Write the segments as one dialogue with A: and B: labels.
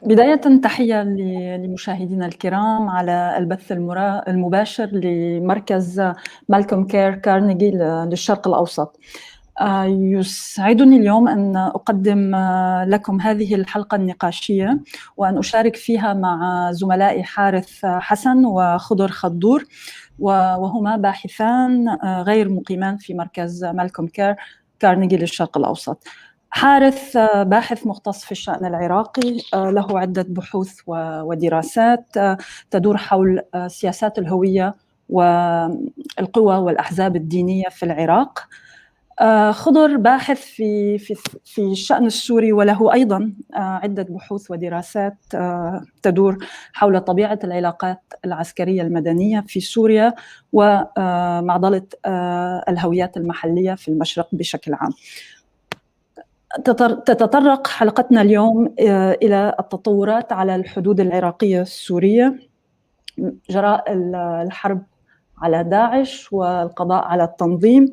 A: بداية تحية لمشاهدينا الكرام على البث المباشر لمركز مالكوم كير كارنيجي للشرق الأوسط. يسعدني اليوم أن أقدم لكم هذه الحلقة النقاشية وأن أشارك فيها مع زملائي حارث حسن وخضر خضور، وهما باحثان غير مقيمان في مركز مالكوم كير كارنيجي للشرق الأوسط. حارث باحث مختص في الشأن العراقي، له عدة بحوث ودراسات تدور حول سياسات الهوية والقوى والأحزاب الدينية في العراق. خضر باحث في الشأن السوري، وله أيضا عدة بحوث ودراسات تدور حول طبيعة العلاقات العسكرية المدنية في سوريا ومعضلة الهويات المحلية في المشرق بشكل عام. تتطرق حلقتنا اليوم إلى التطورات على الحدود العراقية السورية جراء الحرب على داعش والقضاء على التنظيم.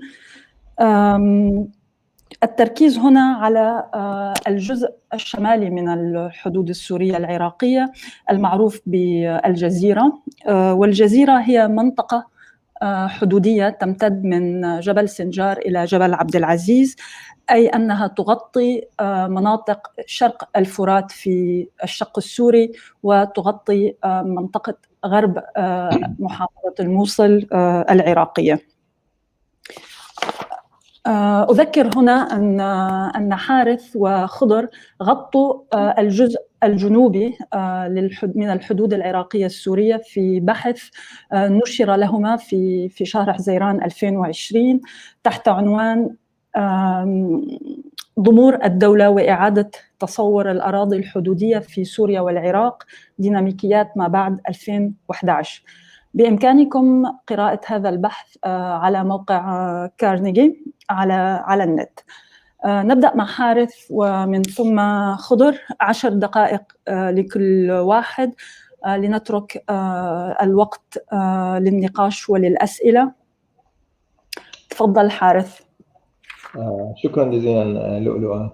A: التركيز هنا على الجزء الشمالي من الحدود السورية العراقية المعروف بالجزيرة، والجزيرة هي منطقة حدودية تمتد من جبل سنجار إلى جبل عبد العزيز، أي أنها تغطي مناطق شرق الفرات في الشق السوري وتغطي منطقة غرب محافظة الموصل العراقية. أذكر هنا أن حارث وخضر غطوا الجزء الجنوبي من الحدود العراقية السورية في بحث نشر لهما في شهر حزيران 2020 تحت عنوان ضمور الدولة وإعادة تصور الأراضي الحدودية في سوريا والعراق، ديناميكيات ما بعد 2011. بإمكانكم قراءة هذا البحث على موقع كارنيجي على النت. نبدأ مع حارث ومن ثم خضر، 10 دقائق لكل واحد لنترك الوقت للنقاش وللأسئلة. تفضل حارث.
B: شكرا جزيلا لؤلؤة.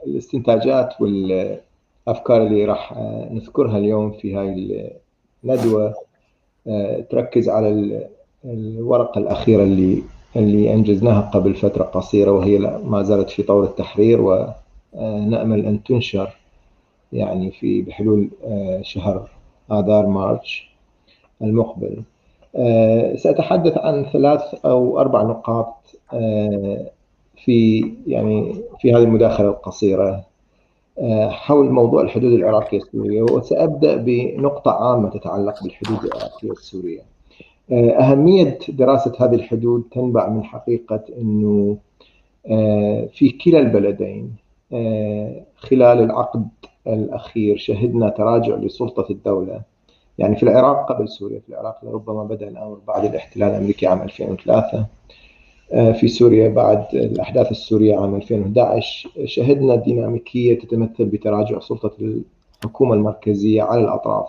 B: الاستنتاجات والأفكار اللي راح نذكرها اليوم في هاي الندوة تركز على الورقة الأخيرة اللي أنجزناها قبل فترة قصيرة، وهي ما زالت في طور التحرير، ونأمل أن تنشر يعني بحلول شهر آذار مارس المقبل. سأتحدث عن 3 أو 4 نقاط في هذه المداخلة القصيرة حول موضوع الحدود العراقية السورية، وسأبدأ بنقطة عامة تتعلق بالحدود العراقية السورية. أهمية دراسة هذه الحدود تنبع من حقيقة أنه في كلا البلدين خلال العقد الأخير شهدنا تراجع لسلطة الدولة، يعني في العراق قبل سوريا. في العراق ربما بدأ الأمر بعد الاحتلال الأمريكي عام 2003، في سوريا بعد الأحداث السورية عام 2011 شهدنا ديناميكية تتمثل بتراجع سلطة الحكومة المركزية على الأطراف،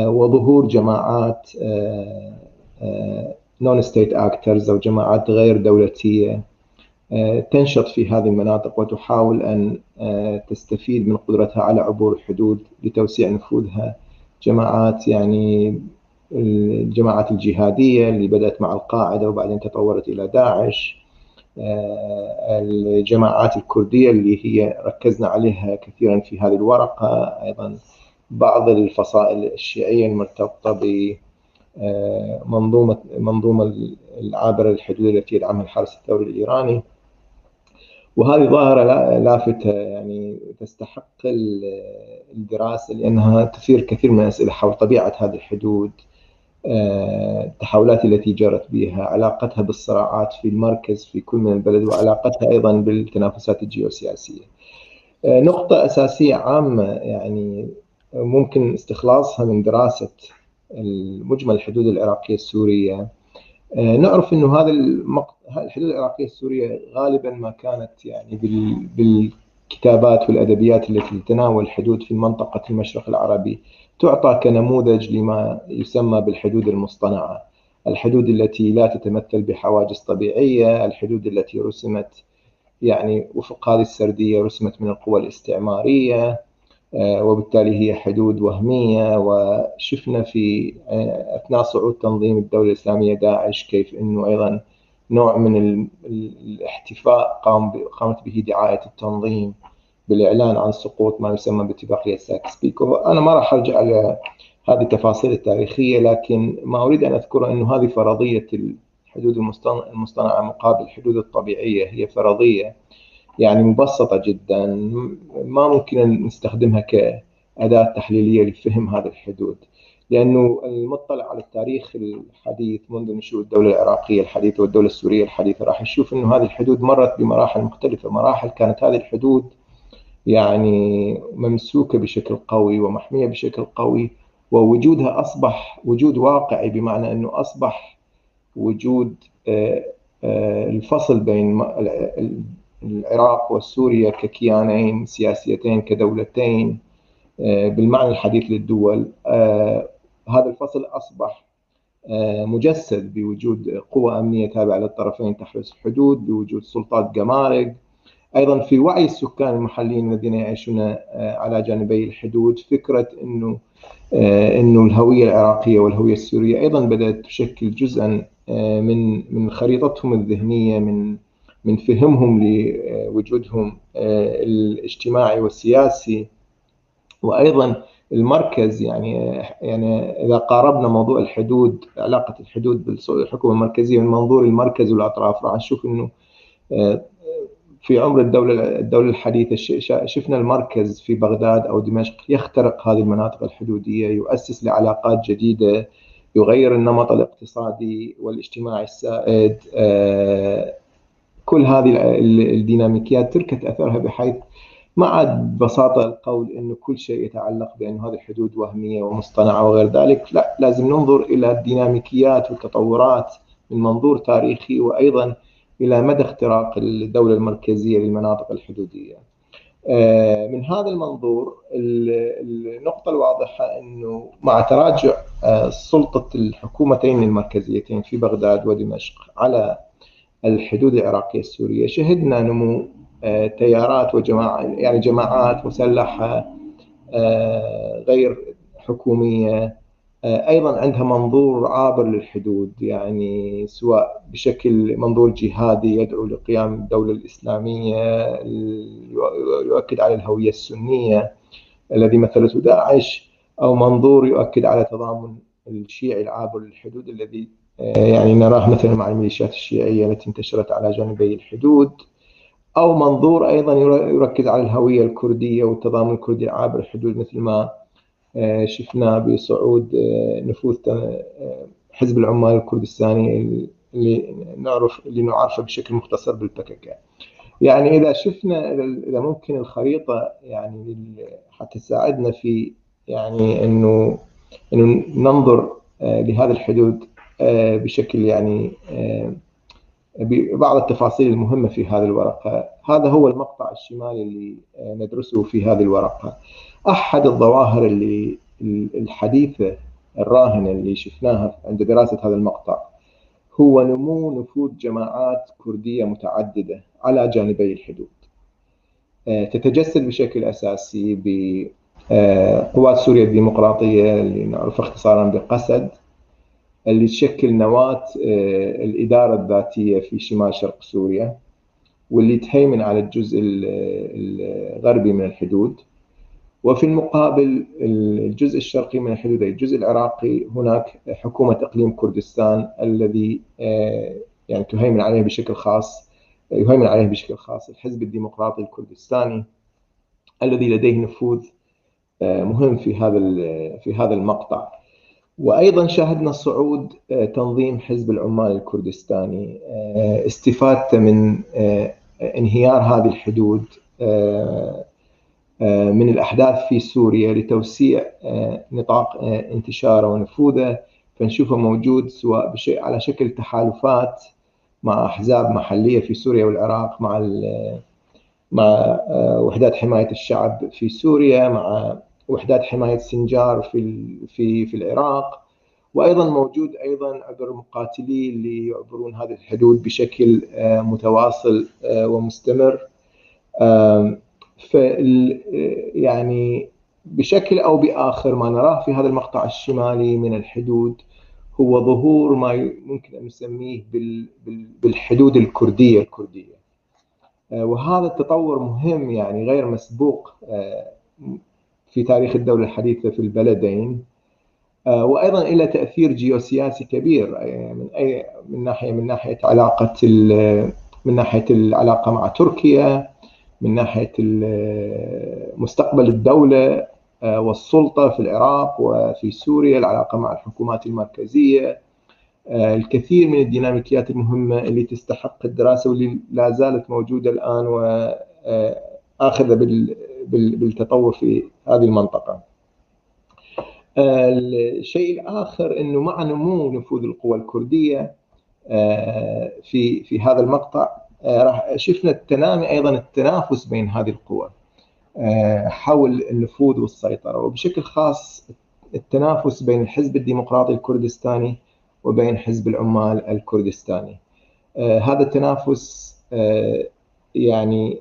B: وظهور جماعات نون ستيت أكترز أو جماعات غير دولتية تنشط في هذه المناطق وتحاول أن تستفيد من قدرتها على عبور الحدود لتوسيع نفوذها. جماعات الجماعات الجهادية اللي بدأت مع القاعدة وبعدين تطورت إلى داعش، الجماعات الكردية اللي هي ركزنا عليها كثيرا في هذه الورقة، أيضا بعض الفصائل الشيعية المرتبطة بمنظومة العابرة للحدود التي يدعمها الحرس الثوري الإيراني. وهذه ظاهرة لافتة يعني تستحق الدراسة، لأنها تثير كثير من الأسئلة حول طبيعة هذه الحدود، التحولات التي جرت بها، علاقتها بالصراعات في المركز في كل من البلد، وعلاقتها أيضا بالتنافسات الجيوسياسية. نقطة أساسية عامة يعني ممكن استخلاصها من دراسة مجمل الحدود العراقية السورية، نعرف أنه الحدود العراقية السورية غالبا ما كانت يعني بالكتابات والأدبيات التي تتناول الحدود في منطقة المشرق العربي تعطى كنموذج لما يسمى بالحدود المصطنعة، الحدود التي لا تتمثل بحواجز طبيعية، الحدود التي رسمت يعني وفق هذه السردية رسمت من القوى الاستعمارية، وبالتالي هي حدود وهمية. وشفنا في أثناء صعود تنظيم الدولة الإسلامية داعش كيف أنه أيضا نوع من الاحتفاء قامت به دعاية التنظيم بالإعلان عن سقوط ما يسمى باتفاقية سايكس-بيكو. أنا ما راح أرجع على هذه التفاصيل التاريخية، لكن ما أريد أن أذكره أنه هذه فرضية الحدود المصطنعة مقابل الحدود الطبيعية هي فرضية يعني مبسطة جدا، ما ممكن أن نستخدمها كأداة تحليلية لفهم هذه الحدود، لأنه المطلع على التاريخ الحديث منذ نشوء الدولة العراقية الحديثة والدولة السورية الحديثة راح يشوف أنه هذه الحدود مرت بمراحل مختلفة. مراحل كانت هذه الحدود يعني ممسوكة بشكل قوي ومحمية بشكل قوي، ووجودها أصبح وجود واقعي، بمعنى أنه أصبح وجود الفصل بين العراق وسوريا ككيانين سياسيتين كدولتين بالمعنى الحديث للدول. هذا الفصل أصبح مجسد بوجود قوى أمنية تابعة للطرفين تحرس الحدود، بوجود سلطات جمارك، أيضا في وعي السكان المحليين الذين يعيشون على جانبي الحدود فكرة أنه الهوية العراقية والهوية السورية أيضا بدأت تشكل جزءا من خريطتهم الذهنية، من فهمهم لوجودهم الاجتماعي والسياسي. وأيضا المركز يعني إذا قاربنا موضوع الحدود، علاقة الحدود بالحكومة المركزية من منظور المركز والأطراف، راح نشوف أنه في عمر الدولة الحديثة شفنا المركز في بغداد أو دمشق يخترق هذه المناطق الحدودية، يؤسس لعلاقات جديدة، يغير النمط الاقتصادي والاجتماعي السائد. كل هذه الديناميكيات تركت أثرها، بحيث ما عاد ببساطة القول أنه كل شيء يتعلق بأن هذه الحدود وهمية ومصطنعة وغير ذلك. لا، لازم ننظر إلى الديناميكيات والتطورات من منظور تاريخي، وأيضا إلى مدى اختراق الدولة المركزية للمناطق الحدودية. من هذا المنظور النقطة الواضحة أنه مع تراجع سلطة الحكومتين المركزيتين في بغداد ودمشق على الحدود العراقية السورية، شهدنا نمو تيارات جماعات مسلحة غير حكومية أيضا عندها منظور عابر للحدود، يعني سواء بشكل منظور جهادي يدعو لقيام الدولة الإسلامية يؤكد على الهوية السنية الذي مثلته داعش، أو منظور يؤكد على تضامن الشيعي العابر للحدود الذي يعني نراه مثلا مع الميليشيات الشيعية التي انتشرت على جانبي الحدود، أو منظور أيضا يركز على الهوية الكردية والتضامن الكردي عابر الحدود، مثل ما شفنا بصعود نفوذ حزب العمال الكردستاني اللي نعرفه بشكل مختصر بالبكك. يعني إذا شفنا إذا ممكن الخريطة يعني حتى تساعدنا في يعني إنه ننظر لهذه الحدود بشكل يعني ببعض التفاصيل المهمة في هذه الورقة. هذا هو المقطع الشمالي اللي ندرسه في هذه الورقة. أحد الظواهر اللي الحديثة الراهنة اللي شفناها عند دراسة هذا المقطع هو نمو نفوذ جماعات كردية متعددة على جانبي الحدود، تتجسد بشكل أساسي بقوات سوريا الديمقراطية اللي نعرف اختصارا بقسد، اللي تشكل نواة الإدارة الذاتية في شمال شرق سوريا، واللي تهيمن على الجزء الغربي من الحدود. وفي المقابل الجزء الشرقي من الحدود، الجزء العراقي، هناك حكومة إقليم كردستان الذي يعني يهيمن عليه بشكل خاص الحزب الديمقراطي الكردستاني الذي لديه نفوذ مهم في هذا المقطع. وأيضا شاهدنا صعود تنظيم حزب العمال الكردستاني استفادته من انهيار هذه الحدود من الأحداث في سوريا لتوسيع نطاق انتشاره ونفوذه، فنشوفه موجود سواء على شكل تحالفات مع أحزاب محلية في سوريا والعراق، مع وحدات حماية الشعب في سوريا، مع وحدات حماية سنجار في العراق، وأيضا موجود أيضا عبر مقاتلي اللي يعبرون هذه الحدود بشكل متواصل ومستمر. يعني بشكل أو بآخر ما نراه في هذا المقطع الشمالي من الحدود هو ظهور ما ممكن أن نسميه بالحدود الكردية. وهذا التطور مهم يعني غير مسبوق في تاريخ الدولة الحديثة في البلدين، وأيضا إلى تأثير جيوسياسي كبير من ناحية العلاقة مع تركيا، من ناحية مستقبل الدولة والسلطة في العراق وفي سوريا، العلاقة مع الحكومات المركزية، الكثير من الديناميكيات المهمة اللي تستحق الدراسة واللي لا زالت موجودة الآن وآخذة بالتطور في هذه المنطقة. الشيء الآخر أنه مع نمو نفوذ القوى الكردية في هذا المقطع راح شفنا التنامي أيضا التنافس بين هذه القوى حول النفوذ والسيطرة، وبشكل خاص التنافس بين الحزب الديمقراطي الكردستاني وبين حزب العمال الكردستاني. هذا التنافس يعني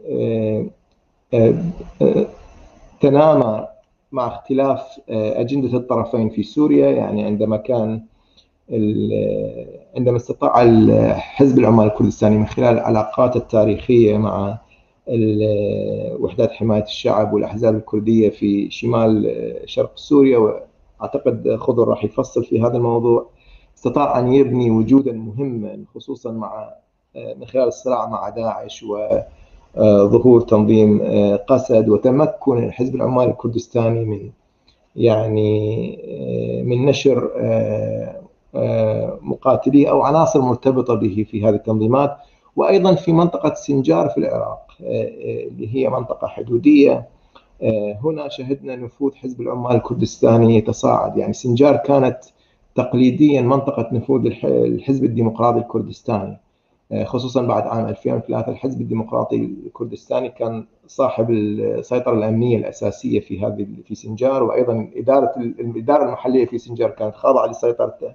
B: تنامى مع اختلاف أجندة الطرفين في سوريا. يعني عندما استطاع حزب العمال الكردستاني من خلال العلاقات التاريخية مع وحدات حماية الشعب والأحزاب الكردية في شمال شرق سوريا، وأعتقد خضر راح يفصل في هذا الموضوع، استطاع أن يبني وجودا مهما خصوصا من خلال الصراع مع داعش وظهور تنظيم قسد وتمكن حزب العمال الكردستاني من نشر مقاتلي أو عناصر مرتبطة به في هذه التنظيمات. وأيضا في منطقة سنجار في العراق اللي هي منطقة حدودية، هنا شهدنا نفوذ حزب العمال الكردستاني يتصاعد. يعني سنجار كانت تقليديا منطقة نفوذ الحزب الديمقراطي الكردستاني، خصوصا بعد عام 2003 الحزب الديمقراطي الكردستاني كان صاحب السيطرة الأمنية الأساسية في سنجار، وأيضا الإدارة المحلية في سنجار كانت خاضعة لسيطرته.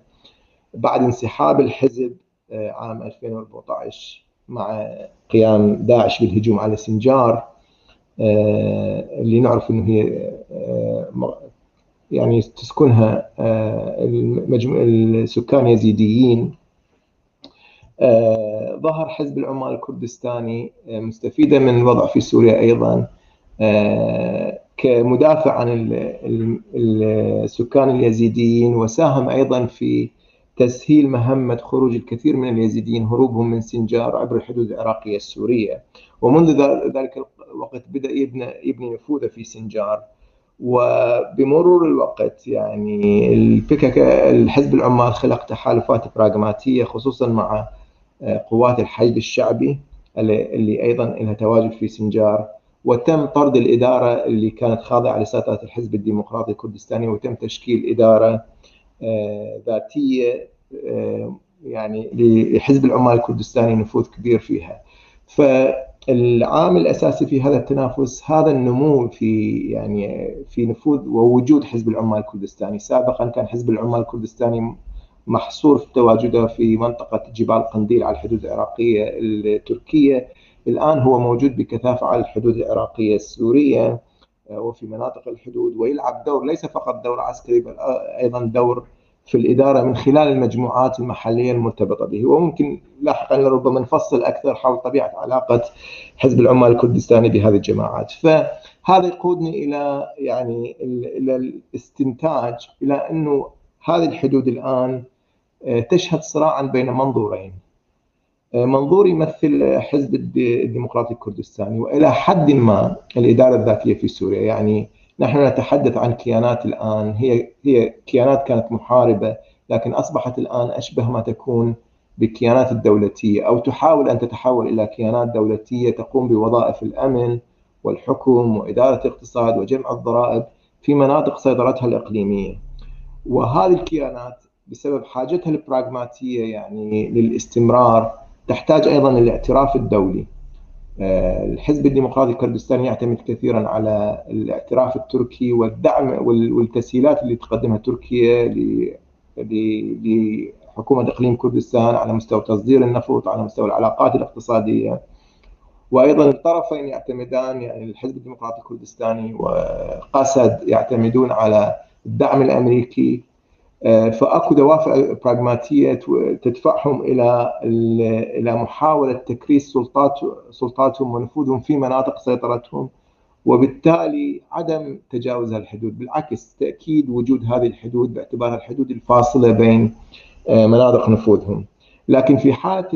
B: بعد انسحاب الحزب عام 2014 مع قيام داعش بالهجوم على سنجار، اللي نعرف أنه هي يعني تسكنها السكان يزيديين، ظهر حزب العمال الكردستاني مستفيدا من الوضع في سوريا أيضا كمدافع عن السكان اليزيديين، وساهم أيضا في تسهيل مهمة خروج الكثير من اليزيديين هروبهم من سنجار عبر الحدود العراقية السورية. ومنذ ذلك الوقت بدأ يبني نفوذه في سنجار. وبمرور الوقت يعني الحزب العمال خلق تحالفات براغماتية خصوصا مع قوات الحشد الشعبي اللي أيضا لها تواجد في سنجار، وتم طرد الإدارة اللي كانت خاضعة لسيطرة الحزب الديمقراطي الكردستاني، وتم تشكيل إدارة ذاتية يعني لحزب العمال الكردستاني نفوذ كبير فيها. فالعامل الأساسي في هذا التنافس هذا النمو في نفوذ ووجود حزب العمال الكردستاني. سابقا كان حزب العمال الكردستاني محصور في تواجده في منطقة جبال قنديل على الحدود العراقية التركية، الآن هو موجود بكثافة على الحدود العراقية السورية وفي مناطق الحدود، ويلعب دور ليس فقط دور عسكري بل أيضا دور في الإدارة من خلال المجموعات المحلية المرتبطة به. وممكن لاحقا لربما نفصل أكثر حول طبيعة علاقة حزب العمال الكردستاني بهذه الجماعات. فهذا يقودني إلى الاستنتاج إلى أنه هذه الحدود الآن تشهد صراعا بين منظورين. منظور يمثل حزب الديمقراطي الكردستاني وإلى حد ما الإدارة الذاتية في سوريا. يعني نحن نتحدث عن كيانات الآن هي كيانات كانت محاربة، لكن أصبحت الآن أشبه ما تكون بالكيانات الدولتية، أو تحاول أن تتحول إلى كيانات دولتية تقوم بوظائف الأمن والحكم وإدارة الاقتصاد وجمع الضرائب في مناطق سيطرتها الإقليمية. وهذه الكيانات بسبب حاجتها البراغماتية يعني للاستمرار تحتاج أيضا الاعتراف الدولي. الحزب الديمقراطي الكردستاني يعتمد كثيرا على الاعتراف التركي والدعم والتسهيلات اللي تقدمها تركيا لحكومة إقليم كردستان على مستوى تصدير النفط، على مستوى العلاقات الاقتصادية. وأيضا الطرفين يعتمدان، يعني الحزب الديمقراطي الكردستاني وقسد يعتمدون على الدعم الأمريكي. فأكو دوافع براغماتية تدفعهم إلى محاولة تكريس سلطاتهم ونفوذهم في مناطق سيطرتهم، وبالتالي عدم تجاوز الحدود، بالعكس تأكيد وجود هذه الحدود باعتبارها الحدود الفاصلة بين مناطق نفوذهم. لكن في حالة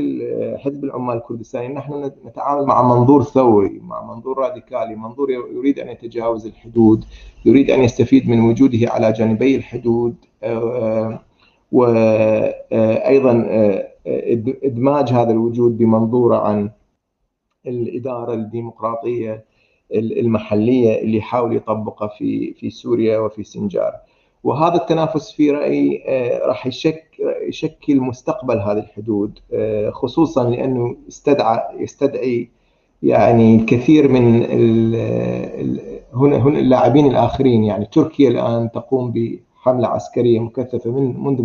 B: حزب العمال الكردستاني نحن نتعامل مع منظور ثوري، مع منظور راديكالي، منظور يريد أن يتجاوز الحدود، يريد أن يستفيد من وجوده على جانبي الحدود، وأيضا إدماج هذا الوجود بمنظوره عن الإدارة الديمقراطية المحلية اللي يحاول يطبقها في سوريا وفي سنجار. وهذا التنافس في رأيي راح يشكل مستقبل هذه الحدود، خصوصا لأنه يستدعي يعني الكثير من هنا اللاعبين الآخرين. يعني تركيا الآن تقوم بحملة عسكرية مكثفة منذ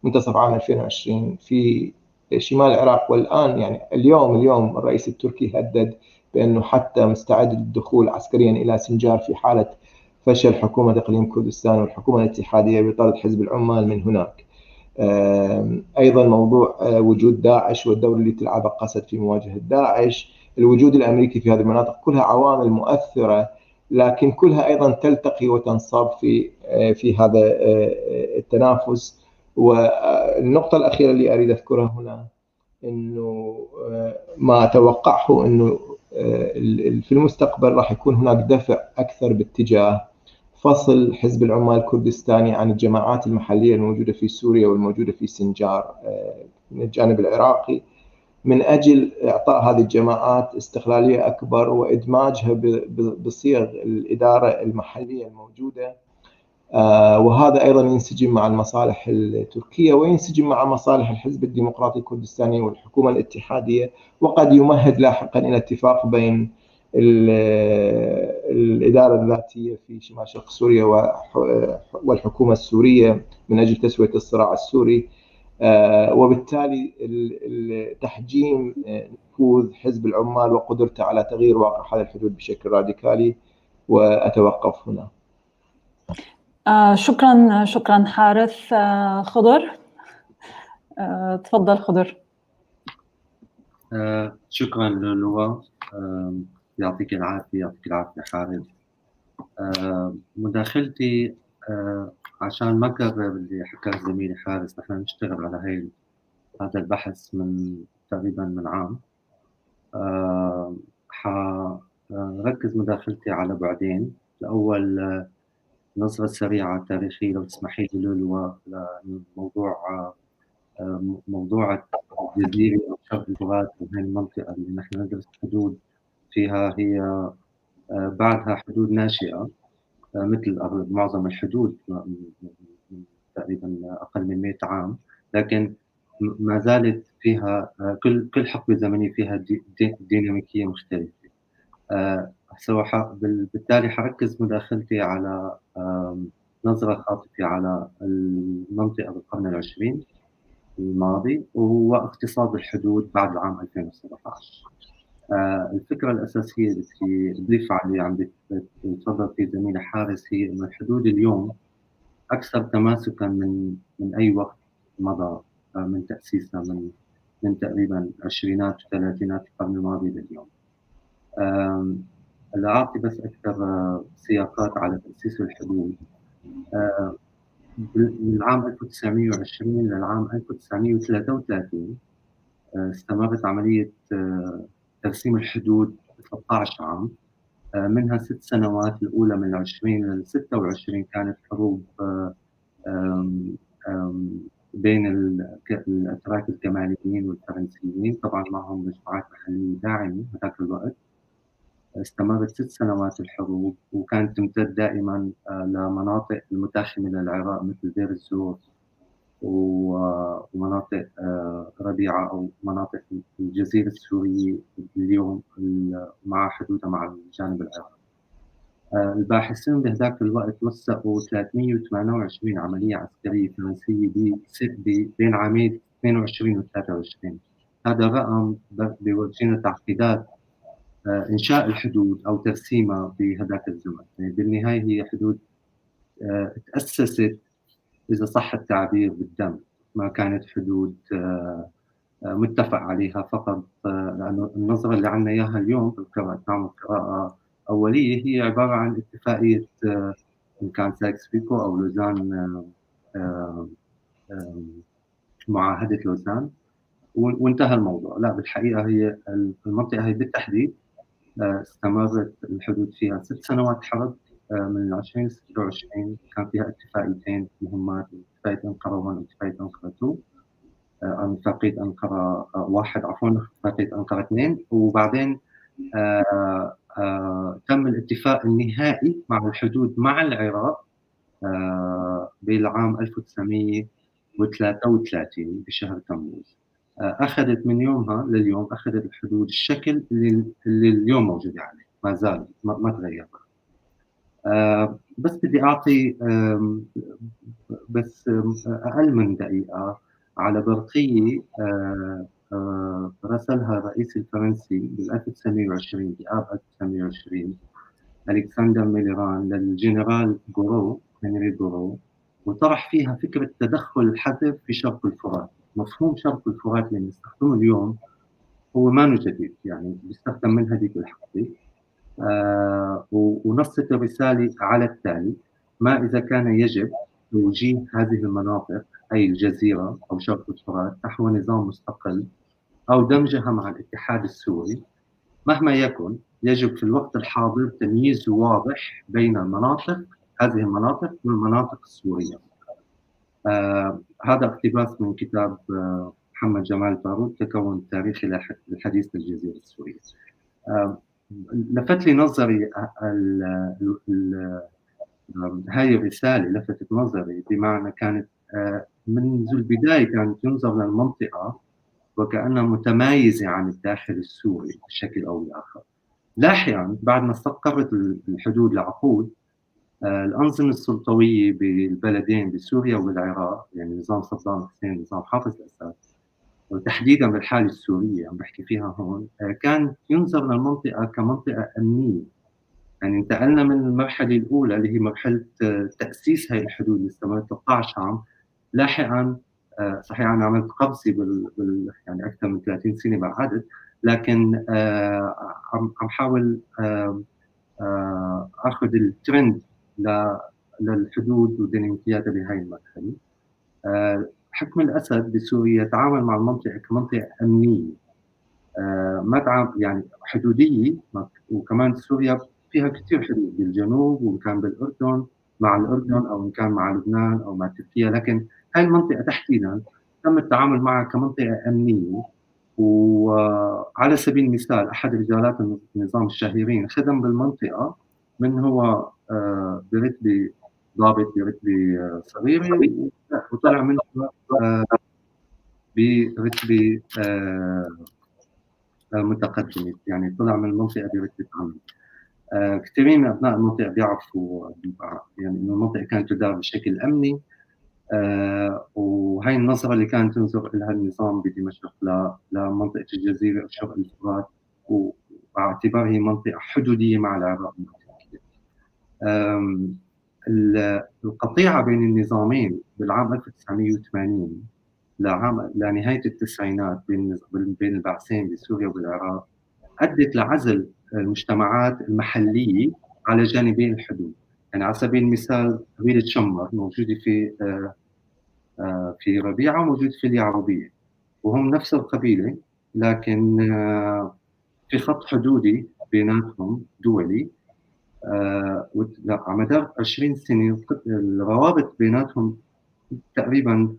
B: منتصف عام 2020 في شمال العراق، والآن يعني اليوم الرئيس التركي هدد بأنه حتى مستعد للدخول عسكريا إلى سنجار في حالة فشل حكومة إقليم كردستان والحكومة الاتحادية بطرد حزب العمال من هناك. أيضا موضوع وجود داعش والدور اللي تلعبه قسد في مواجهة داعش، الوجود الأمريكي في هذه المناطق، كلها عوامل مؤثرة، لكن كلها أيضا تلتقي وتنصب في هذا التنافس. والنقطة الأخيرة اللي أريد أذكرها هنا إنه ما أتوقعه إنه في المستقبل راح يكون هناك دفع أكثر باتجاه فصل حزب العمال الكردستاني عن الجماعات المحلية الموجودة في سوريا والموجودة في سنجار من الجانب العراقي، من أجل إعطاء هذه الجماعات استقلالية أكبر وإدماجها بصيغ الإدارة المحلية الموجودة. وهذا أيضا ينسجم مع المصالح التركية وينسجم مع مصالح الحزب الديمقراطي الكردستاني والحكومة الاتحادية، وقد يمهد لاحقا إلى اتفاق بين الإدارة الذاتية في شمال شرق سوريا والحكومة السورية من أجل تسوية الصراع السوري، وبالتالي تحجيم نفوذ حزب العمال وقدرته على تغيير واقع هذه الحدود بشكل راديكالي. وأتوقف هنا.
A: شكرا حارث. خضر، تفضل خضر.
C: شكرا لولو، يعطيك العافية حارث. مداخلتي عشان ما أكرر اللي حكاه زميلي حارث، نحن نشتغل على هذا البحث من تقريبا من عام. حركز مداخلتي على بعدين. الأول نظرة سريعة تاريخية لو تسمحي لي لولو، موضوع الجزيرة أو شرق الفرات وهي المنطقة اللي نحن ندرس حدود فيها، هي بعدها حدود ناشئة مثل معظم الحدود من تقريبا أقل من 100 عام، لكن ما زالت فيها كل حقبة زمنية فيها ديناميكية مختلفة. بالتالي حركز مداخلتي على نظرة خاطفة على المنطقة بالقرن العشرين الماضي وهو اقتصاد الحدود بعد العام 2017. الفكرة الأساسية اللي تضيف عليه عم تفضل في زميلي حارس هي أن الحدود اليوم أكثر تماسكا من أي وقت مضى من تأسيسها من تقريبا عشرينات وثلاثينات القرن الماضي لليوم. لأعطي بس أكثر سياقات على تأسيس الحدود. من العام 1920 للعام 1933 استمرت عملية ترسيم الحدود 13 عام، منها 6 سنوات الأولى من 20 ل 26 كانت حروب بين الأتراك الكماليين والفرنسيين، طبعا معهم مجموعات محلية داعمة هذاك الوقت. استمرت 6 سنوات الحروب، وكانت تمتد دائما لمناطق المتاخمة للعراق مثل دير الزور ومناطق ربيعة أو مناطق الجزيرة السورية اليوم مع حدودها مع الجانب العراقي. الباحثين بهذاك الوقت وثقوا 328 عملية عسكرية فرنسية بين عامين 22 و 23. هذا الرقم بيورجينا تعقيدات إنشاء الحدود أو ترسيمها بهذاك الزمن. يعني بالنهاية هي حدود تأسست إذا صح التعبير بالدم، ما كانت حدود متفق عليها فقط، لأنه النظرة اللي عندنا إياها اليوم بالقراءة، نعمل قراءة أولية، هي عبارة عن اتفاقية إن كان سايكس-بيكو أو لوزان، معاهدة لوزان، وانتهى الموضوع. لا، بالحقيقة هي المنطقة هي بالتحديد استمرت الحدود فيها 6 سنوات حرب، من 20 ل 26 كان فيها اتفاقيتين مهمات، اتفاقية أنقرة 1 واتفاقية أنقرة 2. اتفاقية أنقرة 1 عفوا، اتفاقية أنقرة 2، وبعدين تم الاتفاق النهائي مع الحدود مع العراق بالعام 1933 بشهر تموز. أخذت من يومها لليوم أخذت الحدود الشكل اللي اليوم موجودة عليه، ما زال ما تغير. بس بدي أعطي بس أقل من دقيقة على برقية رسلها الرئيس الفرنسي بال 1920 بآب 1920 ألكسندر ميليران للجنرال غورو، هنري غورو، وطرح فيها فكرة تدخل الحذر في شرق الفرات. مفهوم شرق الفرات اللي نستخدمه اليوم هو ما جديد، يعني بيستخدم من هذيك الحقبة. ونصت الرسالة على التالي: ما إذا كان يجب توجيه هذه المناطق أي الجزيرة أو شرق الفرات نحو نظام مستقل أو دمجها مع الاتحاد السوري، مهما يكن يجب في الوقت الحاضر تمييز واضح بين هذه المناطق والمناطق السورية. هذا اقتباس من كتاب محمد جمال بارود، تكون التاريخي للحديث للجزيرة السورية. لفت لي نظري هاي الرسالة، لفتت نظري بمعنى كانت منذ البداية كانت ينظر للمنطقة وكأنها متمايزة عن الداخل السوري بشكل أو بآخر. لاحقا بعد ما استقرت الحدود لعقود، الأنظمة السلطوية بالبلدين بسوريا وبالعراق، يعني نظام صدام حسين ونظام حافظ الأسد، وتحديدا بالحالة السورية عم بحكي فيها هون، كان ينظر للمنطقة كمنطقة أمنية. يعني انتقلنا من المرحلة الأولى اللي هي مرحلة تأسيس هاي الحدود اللي استمرت 13 عام. لاحقا صحيح أنا عملت قبسي يعني أكثر من 30 سنة بعدد، لكن عم حاول أخذ الترند للحدود وديناميكياتها بهاي المرحلة. حكم الأسد بسوريا تعامل مع المنطقة كمنطقة أمنية، ما يعني حدودية، وكمان سوريا فيها كثير حدود بالجنوب، وإن كان بالأردن مع الأردن أو إن كان مع لبنان أو مع تركيا، لكن هاي المنطقة تحديدا تم التعامل معها كمنطقة أمنية. وعلى سبيل المثال أحد رجالات النظام الشهيرين خدم بالمنطقة من هو برتبة ضابط برتبة صغيرة، وطلع منه برتبة متقدمة، يعني طلع من المنطقة برتبة عمل. كثيرين من أبناء المنطقة بيعرفوا يعني إنه المنطقة كانت تدار بشكل أمني. وهي النظرة اللي كانت تنظر لها النظام بدمشق لمنطقة الجزيرة وشرق الفرات، واعتبارها منطقة حدودية مع العراق. القطيعة بين النظامين بالعام 1980 لنهاية التسعينات بين البعثين بسوريا والعراق أدت لعزل المجتمعات المحلية على جانبي الحدود. يعني على سبيل المثال قبيلة شمر موجودة في ربيعة وموجود في اليعربية، وهم نفس القبيلة، لكن في خط حدودي بيناتهم دولي. على مدار 20 سنة الروابط بيناتهم تقريبا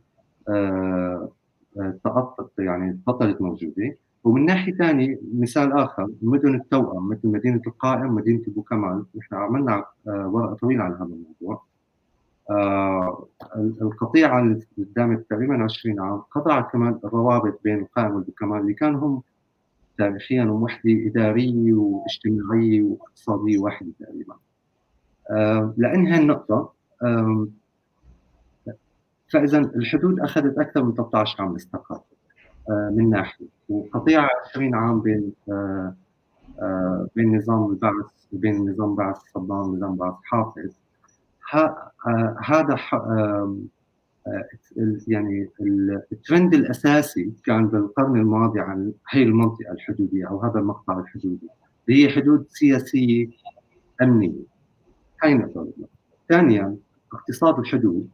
C: تقطت، يعني بطلت موجودة. ومن ناحية ثانية مثال آخر، مدن التوأم مثل مدينة القائم ومدينة أبو كمال، نحن عملنا ورقة طويلة على هذا الموضوع. القطيعة اللي دامت تقريبا 20 عام قطعت كمان الروابط بين القائم وأبو كمال اللي كانوا هم تاريخيا وحدة إدارية واجتماعية واقتصادية واحدة تقريبا. لأنهي النقطة، فإذا الحدود أخذت أكثر من 13 عام للثقافة من ناحية، وقطيعة 20 عام بين نظام البعث وبين نظام بعث صدام ونظام بعث حافظ. هذا يعني الترند الأساسي كان بالقرن الماضي عن هي المنطقة الحدودية أو هذا المقطع الحدودي، هي حدود سياسية أمنية. هاي نقطة. ثانياً اقتصاد الحدود.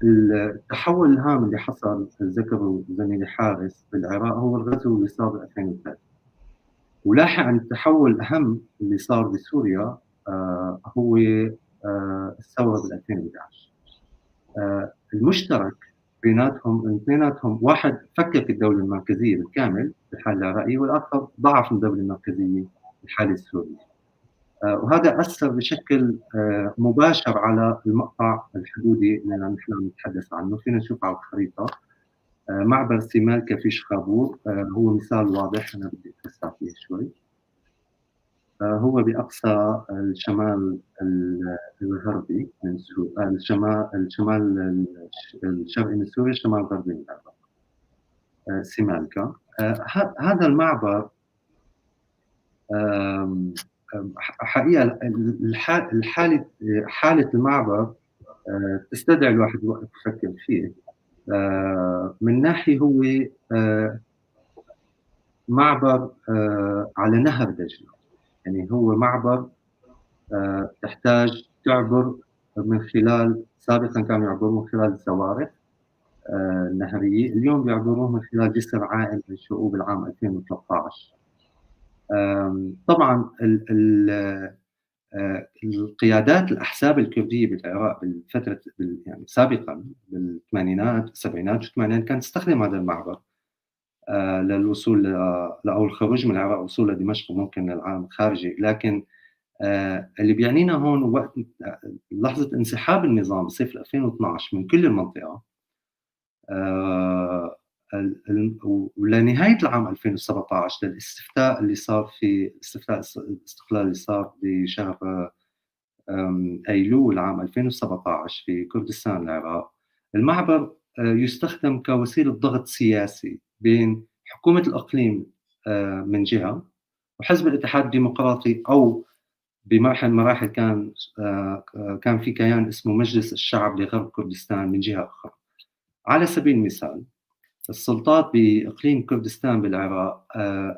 C: التحول الهام اللي حصل ذكره زميلي حارس بالعراق هو الغزو اللي صار ب 2003، ولاحقاً التحول الأهم اللي صار بسوريا هو الثورة بال 2011. المشترك بيناتهم اثنيناتهم، واحد فكك الدولة المركزية بالكامل بالحالة العراقية، والآخر ضعف الدولة المركزية بالحالة السورية. وهذا أثر بشكل مباشر على المقطع الحدودي اللي نحن نتحدث عنه. فينا نشوف على الخريطة معبر سيمالكا في شخابور، هو مثال واضح أنا بدي أتوسع فيه شوي. هو بأقصى الشمال الغربي من سوريا، الشمال الشرقي من سوريا، الشمال الغربي من العراق. سيمالكا. هذا المعبر حقيقة حالة المعبر تستدعي الواحد وقت يفكر فيه. من ناحية هو معبر على نهر دجلة، يعني هو معبر تحتاج تعبر من خلال، سابقا كانوا يعبرون من خلال الزوارق النهرية، اليوم بيعبروه من خلال جسر عائم منشؤوه بالعام 2013. طبعا القيادات الأحزاب الكردية بالعراق بالفترة يعني سابقا بالثمانينات والسبعينات والثمانينات كانت تستخدم هذا المعبر للوصول أو الخروج من العراق، وصول لدمشق وممكن للعالم الخارجي. لكن اللي بيعنينا هون وقت لحظة انسحاب النظام بصيف 2012 من كل المنطقة ولنهاية العام 2017 للاستفتاء اللي صار في استفتاء الاستقلال اللي صار بشهر أيلول عام 2017 في كردستان العراق، المعبر يستخدم كوسيلة ضغط سياسي بين حكومة الإقليم من جهة وحزب الاتحاد الديمقراطي، أو بمرحلة مراحل كان في كيان اسمه مجلس الشعب لغرب كردستان من جهة أخرى. على سبيل المثال السلطات بإقليم كردستان بالعراق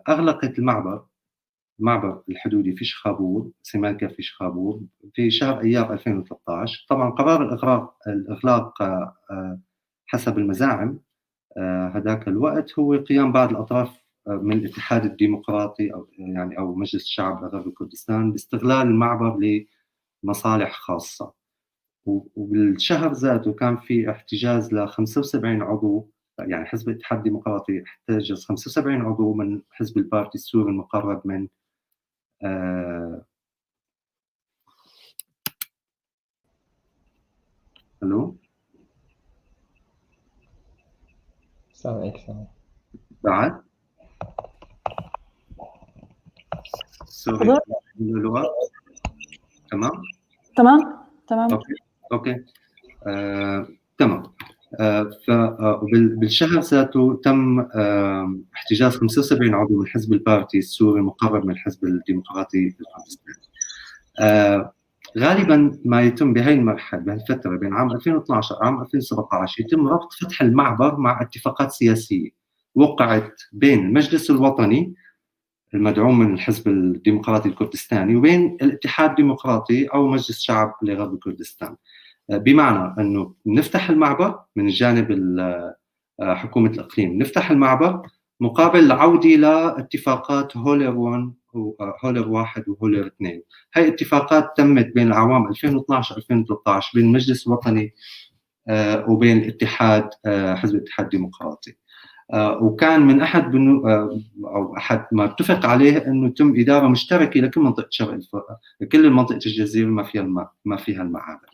C: أغلقت المعبر الحدودي في شخابور، سيمالكا في شخابور، في شهر أيار 2013. طبعا قرار الإغلاق حسب المزاعم هذاك الوقت هو قيام بعض الأطراف من الاتحاد الديمقراطي أو مجلس الشعب لغرب كردستان باستغلال المعبر لمصالح خاصة. وبالشهر ذاته كان في احتجاز ل 75 عضو، يعني حزب الاتحاد الديمقراطي احتجز 75 عضو من حزب البارتي السوري المقرب من الو
B: سامعك
C: بعد سوري اللغة تمام اوكي تمام. بالشهر ذاته تم احتجاز 75 عضو من حزب البارتي السوري المقرب من الحزب الديمقراطي الكردستاني. غالبا ما يتم بهي المرحله بهالفتره بين عام 2012 وعام 2017 يتم ربط فتح المعبر مع اتفاقات سياسيه وقعت بين المجلس الوطني المدعوم من الحزب الديمقراطي الكردستاني وبين الاتحاد الديمقراطي او مجلس الشعب لغرب كردستان. بمعنى أنه نفتح المعبر من جانب حكومة الإقليم، نفتح المعبر مقابل العودة لاتفاقات هولر 1 وهولر 2. هاي اتفاقات تمت بين الأعوام 2012-2013 بين المجلس الوطني وبين الاتحاد حزب الاتحاد الديمقراطي. وكان من أحد ما اتفق عليه أنه تم إدارة مشتركة لكل منطقة شرق لكل منطقة الجزيرة ما فيها المعابر.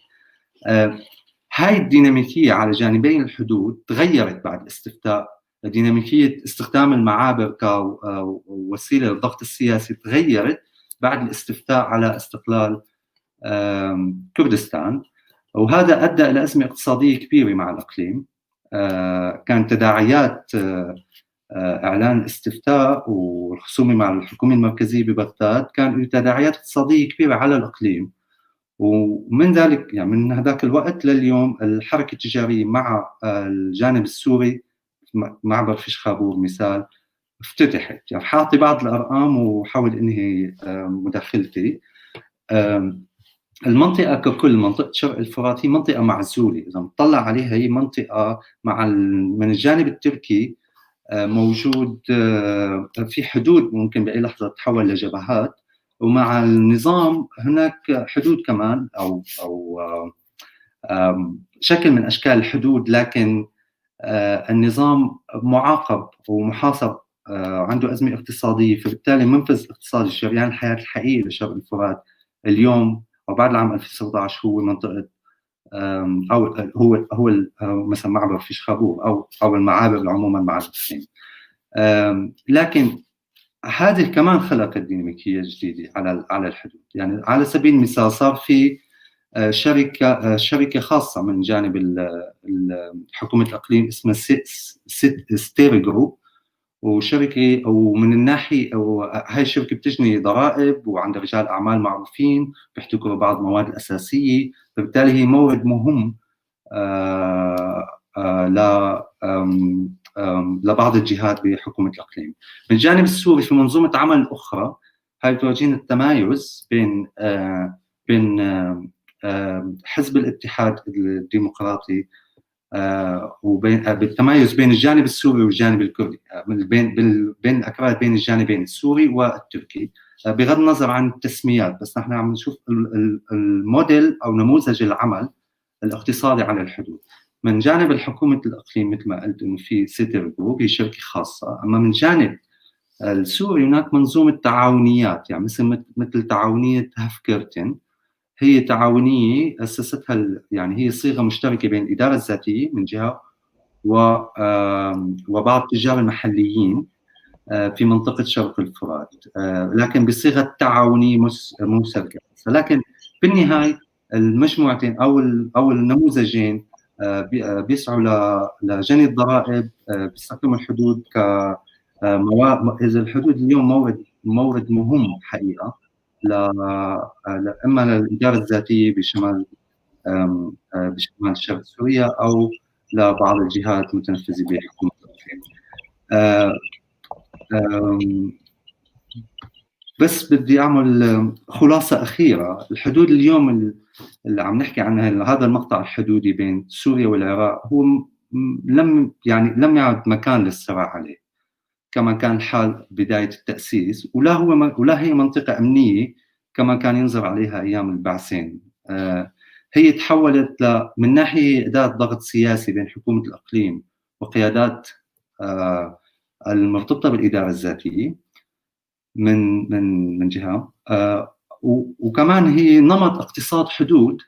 C: هاي الديناميكية على جانبين الحدود تغيرت بعد الاستفتاء. ديناميكية استخدام المعابر كوسيلة للضغط السياسي تغيرت بعد الاستفتاء على استقلال كردستان، وهذا أدى إلى أزمة اقتصادية كبيرة مع الإقليم. كان تداعيات إعلان الاستفتاء والخصومة مع الحكومة المركزية ببغداد كان له تداعيات اقتصادية كبيرة على الإقليم. ومن ذلك يعني من هذاك الوقت لليوم الحركة التجارية مع الجانب السوري معبر فيش خابور مثال افتتحت. يعني حاطي بعض الأرقام وحاول إنهي مداخلتي. المنطقة ككل منطقة شرق الفرات هي منطقة معزولة، إذا نطلع عليها هي منطقة من الجانب التركي موجود في حدود ممكن بأي لحظة تتحول لجبهات، ومع النظام هناك حدود كمان أو شكل من أشكال الحدود، لكن النظام معاقب ومحاصر، عنده أزمة اقتصادية، فبالتالي منفذ اقتصادي شريان الحياة الحقيقي لشرق الفرات اليوم وبعد العام 2016 هو منطقة أو هو مثلا معبر فيش خابور أو المعابر عموما مع الإقليم. لكن هذه كمان خلقت ديناميكية جديدة على الحدود. يعني على سبيل المثال صار في شركة خاصة من جانب حكومة الإقليم اسمها ستير جروب، وشركة ومن الناحية هاي الشركة بتجني ضرائب وعندها رجال أعمال معروفين بيحتكروا بعض المواد الأساسية، فبالتالي هي مورد مهم لبعض الجهات بحكومة الإقليم. من الجانب السوري في منظومة عمل أخرى هاي تورجينا التمايز بين حزب الاتحاد الديمقراطي وبين بالتمايز بين الجانب السوري والجانب الكردي، بين الأكراد بين الجانبين السوري والتركي، بغض النظر عن التسميات. بس نحن عم نشوف الموديل أو نموذج العمل الاقتصادي على الحدود. من جانب الحكومة الإقليم مثل ما قلت إنه في ستر جروب هي شركة خاصة، أما من جانب السوري هناك منظومة تعاونيات، يعني مثل تعاونية هفكرتن، هي تعاونية أسستها يعني هي صيغة مشتركة بين الإدارة الذاتية من جهة وبعض التجار المحليين في منطقة شرق الفرات، لكن بصيغة تعاونية مشتركة. لكن في النهاية المجموعتين أو النموذجين بيسعوا لجني الضرائب، بيستخدموا الحدود إذا الحدود اليوم مورد مهم حقيقة إما للإدارة الذاتية بشمال شرق سوريا أو لبعض الجهات المتنفذة بحكومة الإقليم. بس بدي أعمل خلاصة أخيرة. الحدود اليوم اللي عم نحكي عنها، هذا المقطع الحدودي بين سوريا والعراق، هو لم يعد مكان للصراع عليه كما كان الحال بداية التأسيس، ولا هي منطقة أمنية كما كان ينظر عليها أيام البعثين. هي تحولت من ناحية أداة ضغط سياسي بين حكومة الإقليم وقيادات المرتبطة بالإدارة الذاتية من جهة، وكمان هي نمط اقتصاد حدود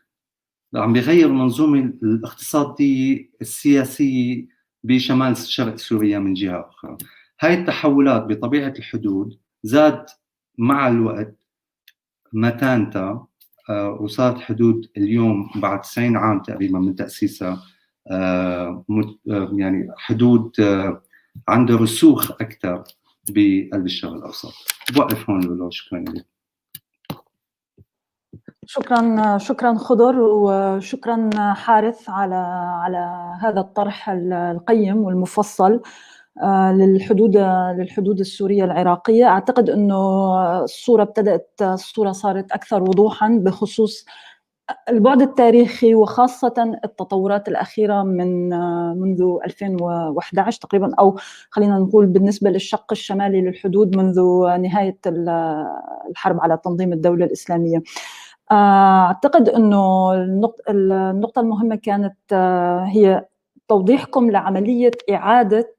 C: عم بيغير المنظومة الاقتصادية السياسية بشمال شرق سوريا من جهة أخرى. هاي التحولات بطبيعة الحدود زاد مع الوقت متانتها، وصارت حدود اليوم بعد 90 عام تقريبا من تأسيسها يعني حدود عندها رسوخ أكثر بقلب الشرق الأوسط. بوقف هون لولو، شكرا لك.
A: شكرا خضر، وشكرا حارث على هذا الطرح القيم والمفصل للحدود السورية العراقية. أعتقد أنه الصورة صارت أكثر وضوحا بخصوص البعد التاريخي، وخاصة التطورات الأخيرة منذ 2011 تقريبا، أو خلينا نقول بالنسبة للشق الشمالي للحدود منذ نهاية الحرب على تنظيم الدولة الإسلامية. أعتقد أنه النقطة المهمة كانت هي توضيحكم لعملية إعادة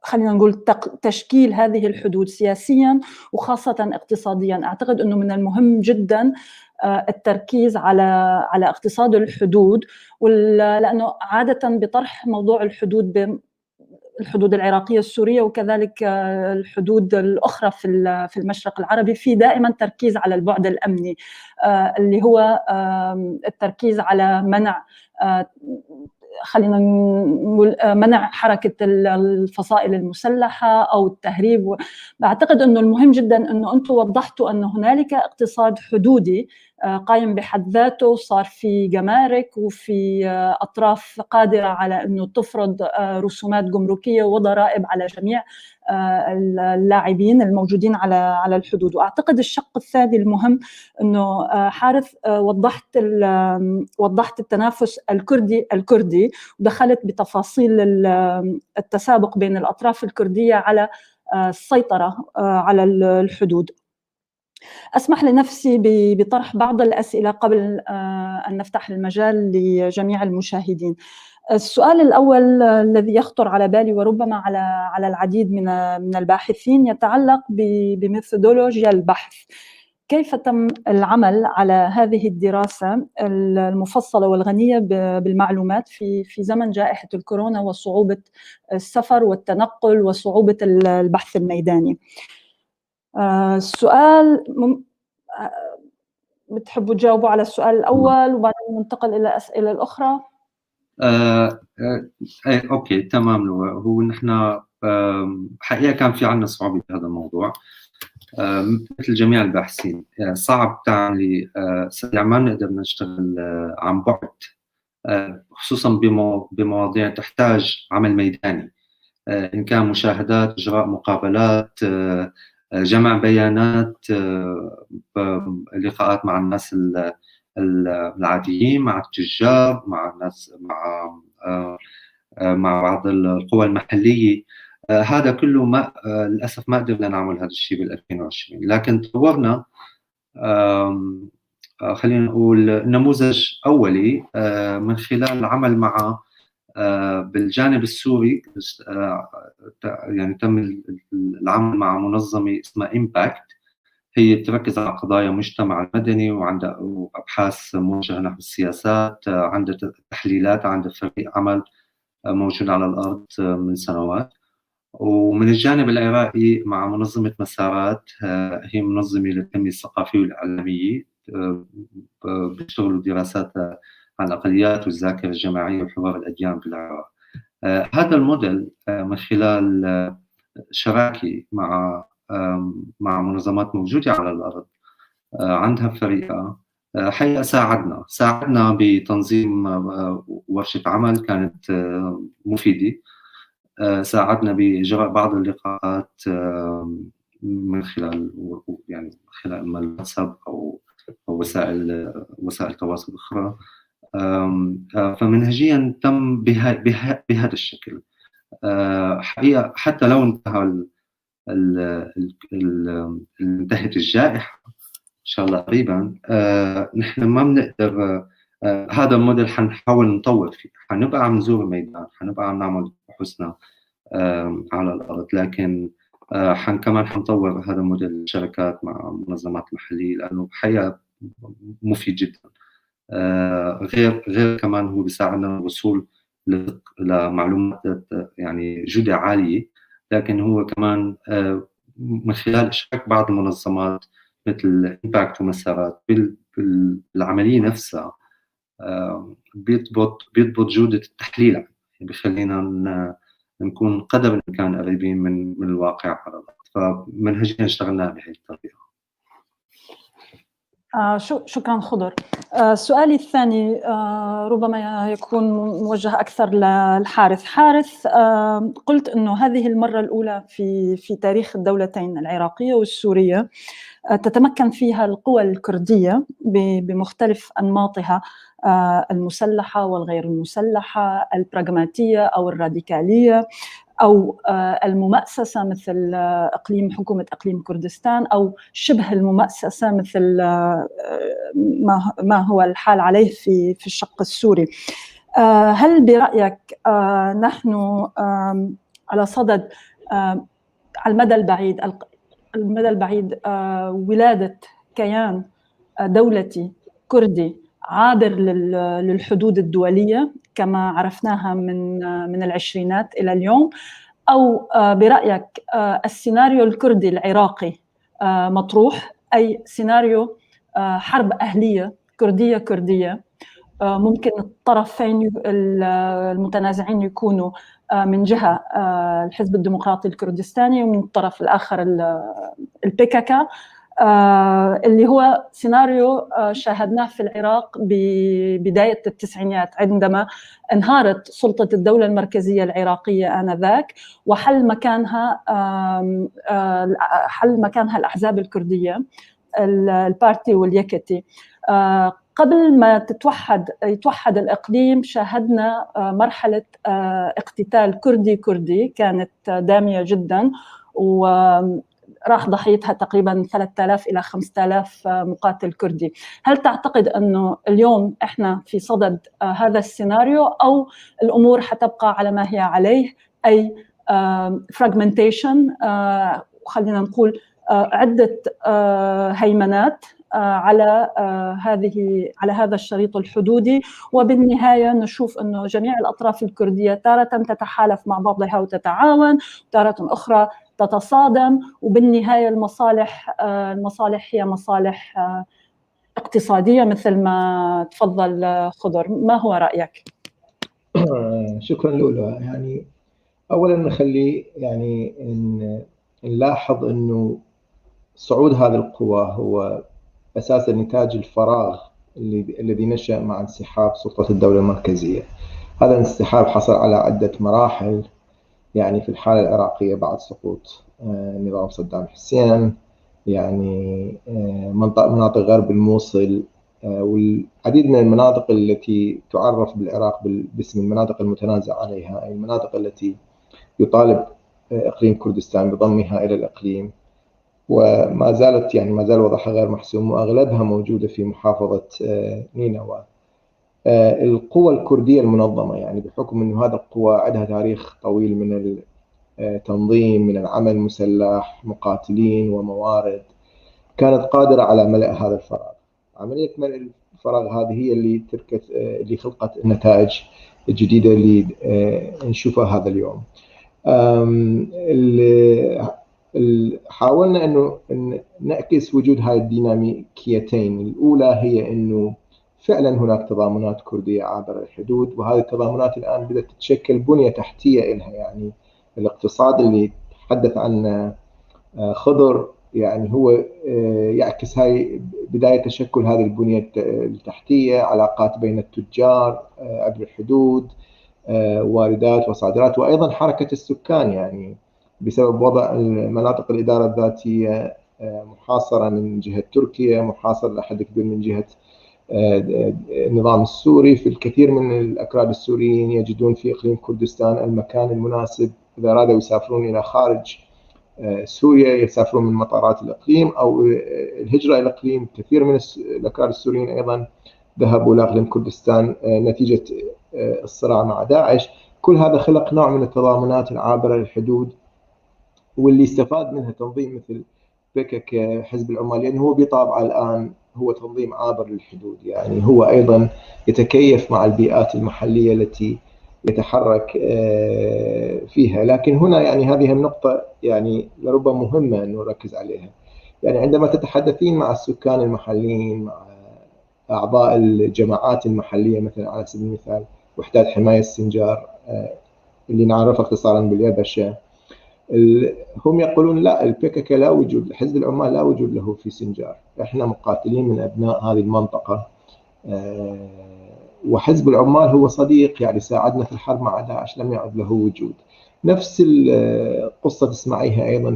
A: خلينا نقول تشكيل هذه الحدود سياسيا وخاصة اقتصاديا. أعتقد أنه من المهم جدا التركيز على اقتصاد الحدود، لأنه عادة بطرح موضوع الحدود الحدود العراقية السورية وكذلك الحدود الأخرى في المشرق العربي، في دائما تركيز على البعد الأمني اللي هو التركيز على منع خلينا نقول منع حركة الفصائل المسلحة أو التهريب. بعتقد أنه المهم جدا أنه أنتم وضحتوا أن هنالك اقتصاد حدودي قائم بحد ذاته، صار في جمارك وفي أطراف قادرة على أنه تفرض رسومات جمركية وضرائب على جميع اللاعبين الموجودين على الحدود. وأعتقد الشق الثاني المهم أنه حارث وضحت التنافس الكردي ودخلت بتفاصيل التسابق بين الأطراف الكردية على السيطرة على الحدود. أسمح لنفسي بطرح بعض الأسئلة قبل أن نفتح المجال لجميع المشاهدين. السؤال الأول الذي يخطر على بالي وربما على العديد من الباحثين يتعلق بميثودولوجيا البحث. كيف تم العمل على هذه الدراسة المفصلة والغنية بالمعلومات في زمن جائحة الكورونا وصعوبة السفر والتنقل وصعوبة البحث الميداني؟ السؤال بتحبوا تجاوبوا على السؤال الأول وبعدين ننتقل إلى الأسئلة الأخرى؟
C: أوكي تمام. هو نحن حقيقة كان في عنا صعوبة في هذا الموضوع مثل جميع الباحثين. صعب تعملي يعني ما نقدر نشتغل عن بعد خصوصا بمواضيع تحتاج عمل ميداني، إن كان مشاهدات، إجراء مقابلات، جمع بيانات، لقاءات مع الناس العاديين، مع التجار، مع الناس، مع بعض القوى المحلية. هذا كله ما للأسف ما قدرنا نعمل هذا الشيء بال 2020، لكن طورنا خلينا نقول نموذج أولي من خلال العمل مع بالجانب السوري. يعني تم العمل مع منظمة اسمها إمباكت، هي تركز على قضايا المجتمع المدني وعندها أبحاث موجهة نحو السياسات، عندها تحليلات، عندها فريق عمل موجود على الأرض من سنوات. ومن الجانب العراقي مع منظمة مسارات، هي منظمة للتنمية الثقافية والإعلامية، بيشتغلوا دراسات عن الأقليات والذاكرة الجماعية وحوار الأديان بالعراق. هذا الموديل من خلال شراكة مع منظمات موجودة على الأرض عندها فريقة، حقيقة ساعدنا بتنظيم ورشة عمل كانت مفيدة. ساعدنا بإجراء بعض اللقاءات من خلال الواتساب أو وسائل التواصل الأخرى. فمنهجيا تم بهذا الشكل. حقيقة حتى لو انتهت الجائحة إن شاء الله قريبا، نحن ما بنقدر هذا الموديل حنحاول نطور فيه، حنبقى عم نزور الميدان، حنبقى عم نعمل بحوثنا على الأرض، لكن كمان حنطور هذا الموديل الشركات مع منظمات محلية، لأنه بحقيقة مفيد جدا. غير كمان هو بيساعدنا الوصول لمعلومات يعني جودة عالية، لكن هو كمان من خلال إشراك بعض المنظمات مثل إمباكت ومسارات بالعملية نفسها بيضبط جودة التحليل، يعني بيخلينا نكون قدر الإمكان قريبين من الواقع على الأرض. فمنهجيا اشتغلنا بهذه الطريقة.
A: شكرا خضر. سؤالي الثاني ربما يكون موجه أكثر للحارث. حارث، قلت أنه هذه المرة الأولى في تاريخ الدولتين العراقية والسورية تتمكن فيها القوى الكردية بمختلف أنماطها، المسلحة والغير المسلحة، البراغماتية أو الراديكالية أو الممأسسة مثل حكومة إقليم كردستان، أو شبه الممأسسة مثل ما هو الحال عليه في الشق السوري. هل برأيك نحن على صدد على المدى البعيد ولادة كيان دولتي كردي عابر للحدود الدولية، كما عرفناها من العشرينات إلى اليوم، أو برأيك السيناريو الكردي العراقي مطروح، أي سيناريو حرب أهلية كردية ممكن الطرفين المتنازعين يكونوا من جهة الحزب الديمقراطي الكردستاني ومن الطرف الآخر الPKK، اللي هو سيناريو شاهدناه في العراق ببداية التسعينيات عندما انهارت سلطة الدولة المركزية العراقية آنذاك وحل مكانها الأحزاب الكردية، البارتي واليكتي. قبل ما يتوحد الإقليم شاهدنا مرحلة اقتتال كردي كانت دامية جدا، وراح ضحيتها تقريبا 3000 إلى 5000 مقاتل كردي. هل تعتقد أنه اليوم إحنا في صدد هذا السيناريو، أو الأمور حتبقى على ما هي عليه، أي fragmentation، خلينا نقول عدة هيمنات على هذا الشريط الحدودي، وبالنهاية نشوف أنه جميع الأطراف الكردية تارة تتحالف مع بعضها وتتعاون، تارة أخرى تتصادم، وبالنهاية المصالح هي مصالح اقتصادية مثل ما تفضل خضر. ما هو رأيك؟
B: شكرا لولو. يعني أولا نخلي يعني نلاحظ أنه صعود هذه القوى هو أساساً نتاج الفراغ الذي نشأ مع انسحاب سلطة الدولة المركزية. هذا الانسحاب حصل على عدة مراحل، يعني في الحالة العراقية بعد سقوط نظام صدام حسين، يعني مناطق غرب الموصل والعديد من المناطق التي تعرف بالعراق باسم المناطق المتنازع عليها، أي المناطق التي يطالب إقليم كردستان بضمها إلى الإقليم، وما زالت يعني ما زال وضعها غير محسوم، واغلبها موجوده في محافظه نينوى. القوى الكرديه المنظمه، يعني بحكم انه هذه القوى عندها تاريخ طويل من التنظيم، من العمل المسلح، مقاتلين وموارد، كانت قادره على ملء هذا الفراغ. عمليه ملء الفراغ هذه هي اللي خلقت النتائج الجديده اللي نشوفها هذا اليوم. حاولنا انه نعكس وجود هاي الديناميكيتين. الاولى هي انه فعلا هناك تضامنات كرديه عابره الحدود، وهذه التضامنات الان بدات تتشكل بنيه تحتيه لها. يعني الاقتصاد اللي تحدث عنه خضر يعني هو يعكس هاي بدايه تشكل هذه البنيه التحتيه، علاقات بين التجار عبر الحدود، واردات وصادرات، وايضا حركه السكان، يعني بسبب وضع مناطق الإدارة الذاتية محاصرة من جهة تركيا، محاصرة لحد كبير من جهة النظام السوري. في الكثير من الأكراد السوريين يجدون في إقليم كردستان المكان المناسب إذا أرادوا يسافرون إلى خارج سوريا، يسافرون من مطارات الإقليم أو الهجرة إلى الإقليم. كثير من الأكراد السوريين أيضا ذهبوا إلى إقليم كردستان نتيجة الصراع مع داعش. كل هذا خلق نوع من التضامنات العابرة للحدود، واللي استفاد منها تنظيم مثل PKK حزب العمال، لأنه هو بطابعه الآن هو تنظيم عابر للحدود، يعني هو أيضا يتكيف مع البيئات المحلية التي يتحرك فيها. لكن هنا يعني هذه النقطة يعني لربما مهمة أن نركز عليها. يعني عندما تتحدثين مع السكان المحليين، مع أعضاء الجماعات المحلية، مثلا على سبيل المثال وحدات حماية السنجار اللي نعرفها اختصارا باليبشة، هم يقولون لا، PKK لا وجود، حزب العمال لا وجود له في سنجار، احنا مقاتلين من ابناء هذه المنطقه، وحزب العمال هو صديق يعني ساعدنا في الحرب مع داعش، لم يعد له وجود. نفس القصه تسمعيها ايضا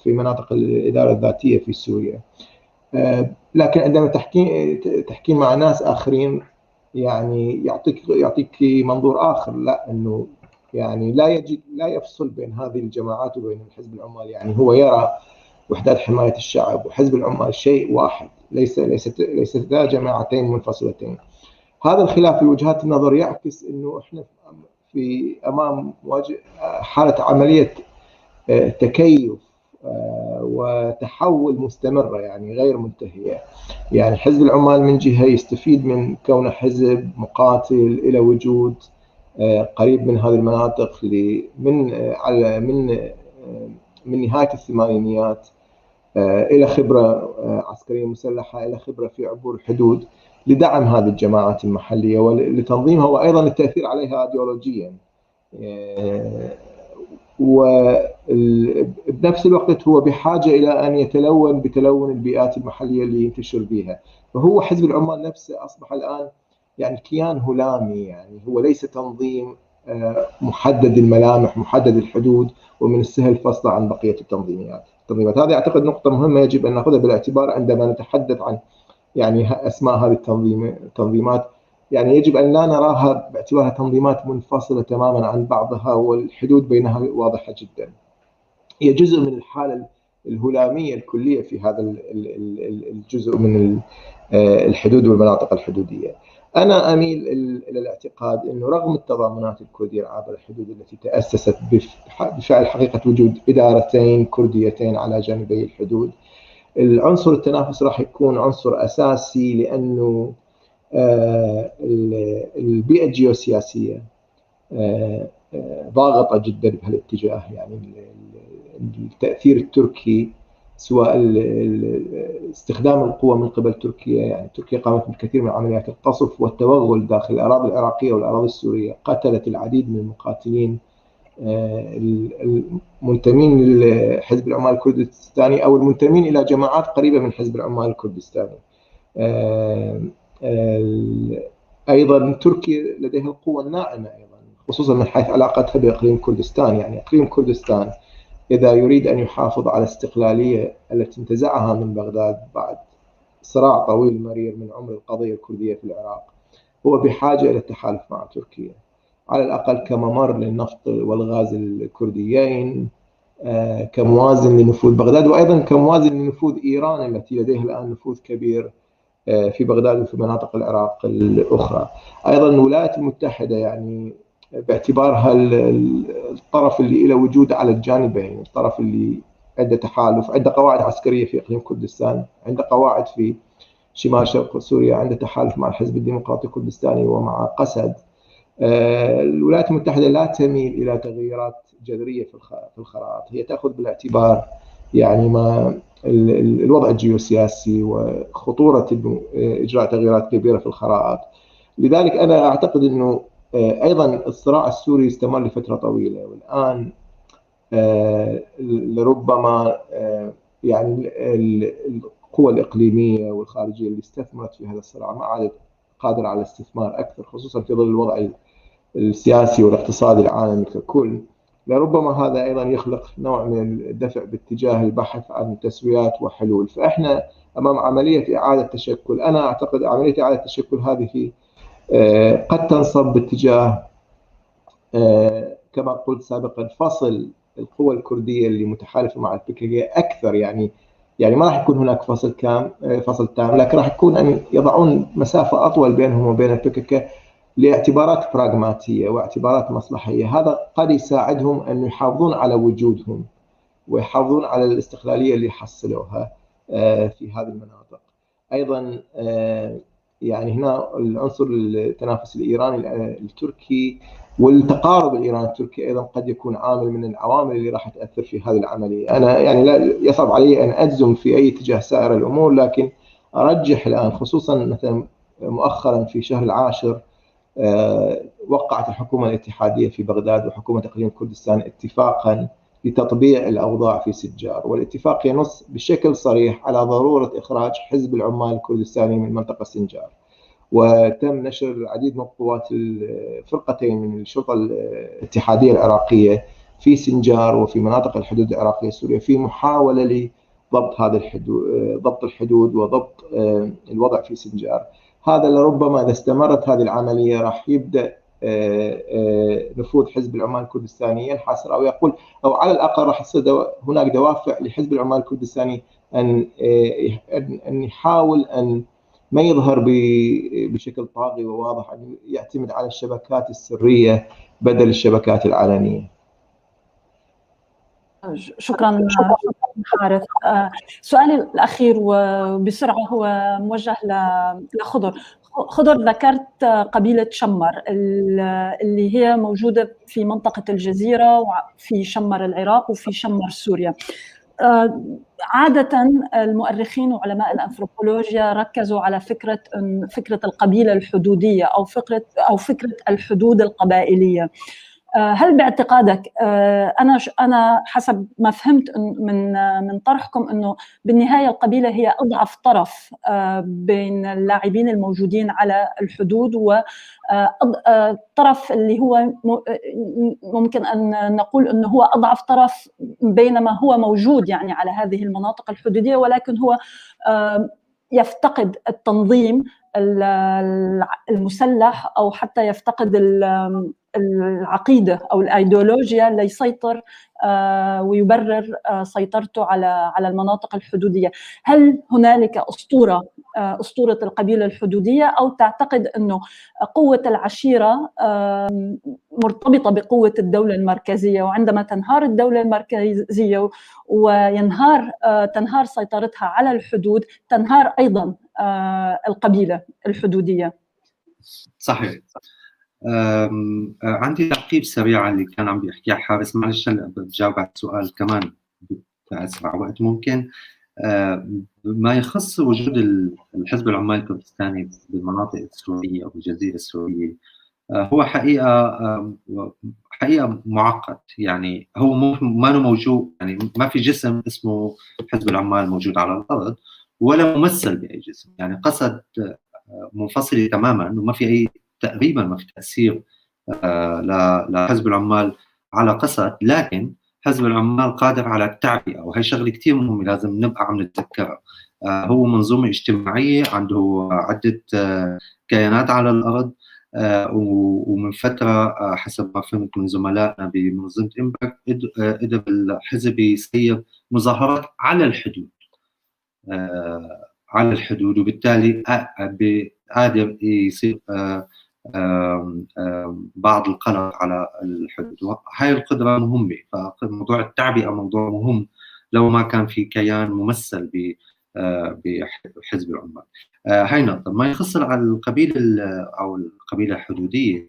B: في مناطق الاداره الذاتيه في سوريا. لكن عندما تحكين مع ناس اخرين يعني يعطيك منظور اخر، لا انه يعني لا يفصل بين هذه الجماعات وبين الحزب العمال. يعني هو يرى وحدات حماية الشعب وحزب العمال شيء واحد، ليست جماعتين منفصلتين. هذا الخلاف في وجهات النظر يعكس انه احنا امام حالة عملية تكيف وتحول مستمرة يعني غير منتهية. يعني حزب العمال من جهة يستفيد من كونه حزب مقاتل إلى وجود قريب من هذه المناطق من نهاية الثمانينيات، إلى خبرة عسكرية مسلحة، إلى خبرة في عبور الحدود لدعم هذه الجماعات المحلية ولتنظيمها وأيضا التأثير عليها أيديولوجيا. وبنفس الوقت هو بحاجة إلى أن يتلون بتلون البيئات المحلية اللي ينتشر بها. فهو حزب العمال نفسه أصبح الآن يعني كيان هلامي، يعني هو ليس تنظيم محدد الملامح محدد الحدود ومن السهل فصله عن بقية التنظيمات. هذه أعتقد نقطة مهمة يجب أن نأخذها بالاعتبار عندما نتحدث عن يعني أسماء هذه التنظيمات. يعني يجب أن لا نراها باعتبارها تنظيمات منفصلة تماما عن بعضها والحدود بينها واضحة جدا. هي جزء من الحالة الهلامية الكلية في هذا الجزء من الحدود والمناطق الحدودية. أنا أميل إلى الاعتقاد أنه رغم التضامنات الكردية عبر الحدود التي تأسست بفعل حقيقة وجود إدارتين كرديتين على جانبي الحدود، العنصر التنافس راح يكون عنصر أساسي، لأنه البيئة الجيوسياسية ضاغطة جدا بهالاتجاه. يعني التأثير التركي، سواء استخدام القوة من قبل تركيا، يعني تركيا قامت بالكثير من عمليات القصف والتوغل داخل الأراضي العراقية والأراضي السورية، قتلت العديد من المقاتلين المنتمين لحزب العمال الكردستاني أو المنتمين إلى جماعات قريبة من حزب العمال الكردستاني. أيضا تركيا لديها القوة الناعمة أيضا، خصوصا من حيث علاقتها بإقليم كردستان. يعني إقليم كردستان إذا يريد أن يحافظ على الاستقلالية التي انتزعها من بغداد بعد صراع طويل مرير من عمر القضية الكردية في العراق، هو بحاجة إلى التحالف مع تركيا، على الأقل كممر للنفط والغاز الكرديين، كموازن لنفوذ بغداد، وأيضا كموازن لنفوذ إيران التي لديها الآن نفوذ كبير في بغداد وفي مناطق العراق الأخرى. أيضا الولايات المتحدة يعني باعتبارها الطرف اللي له وجود على الجانبين، الطرف اللي عنده تحالف، عنده قواعد عسكرية في إقليم كردستان، عنده قواعد في شمال شرق سوريا، عنده تحالف مع الحزب الديمقراطي الكردستاني ومع قسد. الولايات المتحدة لا تميل إلى تغييرات جذرية في الخرائط، هي تأخذ بالاعتبار يعني ما الوضع الجيوسياسي وخطورة إجراء تغييرات كبيرة في الخرائط. لذلك أنا أعتقد أنه أيضا الصراع السوري استمر لفترة طويلة، والآن لربما يعني القوى الإقليمية والخارجية اللي استثمرت في هذا الصراع ما عادت قادرة على الاستثمار أكثر، خصوصا في ظل الوضع السياسي والاقتصادي العالمي ككل. لربما هذا أيضا يخلق نوع من الدفع باتجاه البحث عن تسويات وحلول. فإحنا أمام عملية إعادة تشكل. أنا أعتقد عملية إعادة التشكل هذه قد تنصب باتجاه كما قلت سابقا فصل القوى الكردية اللي متحالفة مع البككية أكثر. يعني ما راح يكون هناك فصل تام، لكن راح يكون أن يضعون مسافة أطول بينهم وبين البككية لاعتبارات براغماتية واعتبارات مصلحية. هذا قد يساعدهم أن يحافظون على وجودهم ويحافظون على الاستقلالية اللي حصلوها في هذه المناطق. أيضا يعني هنا العنصر التنافس الإيراني التركي والتقارب الإيراني التركي أيضا قد يكون عامل من العوامل اللي راح تأثر في هذه العملية. أنا يعني لا يصعب علي أن أجزم في أي اتجاه سائر الأمور، لكن أرجح الآن خصوصا مثلا مؤخرا في شهر العاشر وقعت الحكومة الاتحادية في بغداد وحكومة إقليم كردستان اتفاقا لتطبيع الأوضاع في سنجار، والاتفاق ينص بشكل صريح على ضرورة إخراج حزب العمال الكردستاني من منطقة سنجار. وتم نشر العديد من قوات الفرقتين من الشرطة الاتحادية العراقية في سنجار وفي مناطق الحدود العراقية السورية في محاولة لضبط هذا الحدود، ضبط الحدود وضبط الوضع في سنجار. هذا لربما إذا استمرت هذه العملية راح يبدأ نفوذ حزب العمال الكردستاني ينحسر أو يقول، أو على الأقل راح يصير هناك دوافع لحزب العمال الكردستاني أن يحاول أن ما يظهر بشكل طاغي وواضح، أن يعتمد على الشبكات السرية بدل الشبكات العلنية.
A: شكرا حارث. سؤالي الأخير وبسرعة هو موجه لخضر. خضر، ذكرت قبيلة شمر اللي هي موجودة في منطقة الجزيرة وفي شمر العراق وفي شمر سوريا. عادة المؤرخين وعلماء الأنثروبولوجيا ركزوا على فكرة القبيلة الحدودية أو فكرة الحدود القبائلية. هل باعتقادك، أنا حسب ما فهمت من طرحكم أنه بالنهاية القبيلة هي أضعف طرف بين اللاعبين الموجودين على الحدود، والطرف اللي هو ممكن أن نقول أنه هو أضعف طرف بينما هو موجود يعني على هذه المناطق الحدودية، ولكن هو يفتقد التنظيم المسلح أو حتى يفتقد العقيدة أو الأيديولوجيا اللي يسيطر ويبرر سيطرته على المناطق الحدودية. هل هنالك أسطورة القبيلة الحدودية، أو تعتقد أنه قوة العشيرة مرتبطة بقوة الدولة المركزية، وعندما تنهار الدولة المركزية تنهار سيطرتها على الحدود تنهار أيضا القبيلة الحدودية؟
C: صحيح. عندي تعقيب سريع على اللي كان عم بيحكيه حارس. معلش هلا بجاوب على السؤال كمان بأسرع وقت ممكن. ما يخص وجود الحزب العمالي الكردستاني بالمناطق السورية أو الجزيرة السورية، هو حقيقة معقد. يعني هو ما موجود، يعني ما في جسم اسمه حزب العمال موجود على الأرض ولا ممثل بأي جسم. يعني قصد منفصلة تماما، انه تقريبا ما في تأثير لحزب العمال على قسد، لكن حزب العمال قادر على التعبئة، وهي شغلة كتير مهمة لازم نبقى عم نتذكرها. هو منظومة اجتماعية، عنده عدة كيانات على الأرض، ومن فترة حسب ما فهمت من زملائنا بمنظمة إمباكت قدر الحزب يسير مظاهرات على الحدود، وبالتالي قادر يصير بعض القلق على الحدود. هاي القدرة مهمة، فموضوع التعبئة موضوع مهم لو ما كان في كيان ممثل بحزب العمال. هاي نقطة. ما يخص القبيلة أو القبيلة الحدودية،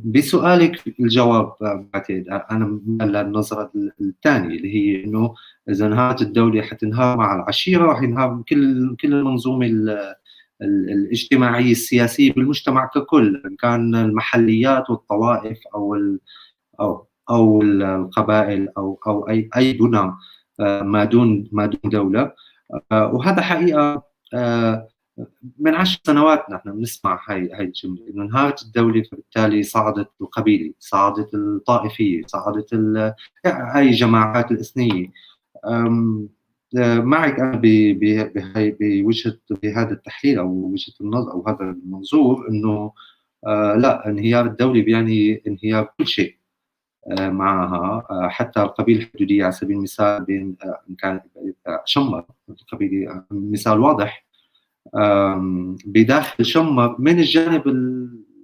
C: بسؤالك الجواب بعتقد أنا للنظرة الثانية اللي هي إنه إذا انهارت الدولة حتنهار مع العشيرة، راح ينهار كل المنظومة الاجتماعية السياسية بالمجتمع ككل، إن كان المحليات والطوائف أو القبائل أو أي بنى ما دون دولة. وهذا حقيقة من 10 سنوات نحن بنسمع هاي الجملة، إنه انهارت الدولة فبالتالي صعدت القبيلة، صعدت الطائفية، صعدت هاي جماعات الإثنية. معك أنا بهذا التحليل أو وجهة النظر أو هذا المنظور، إنه لا، انهيار الدولة بيعني انهيار كل شيء معها. حتى القبيلة الحدودية على سبيل المثال بين كان شمر القبيلة مثال واضح، بداخل شمر من الجانب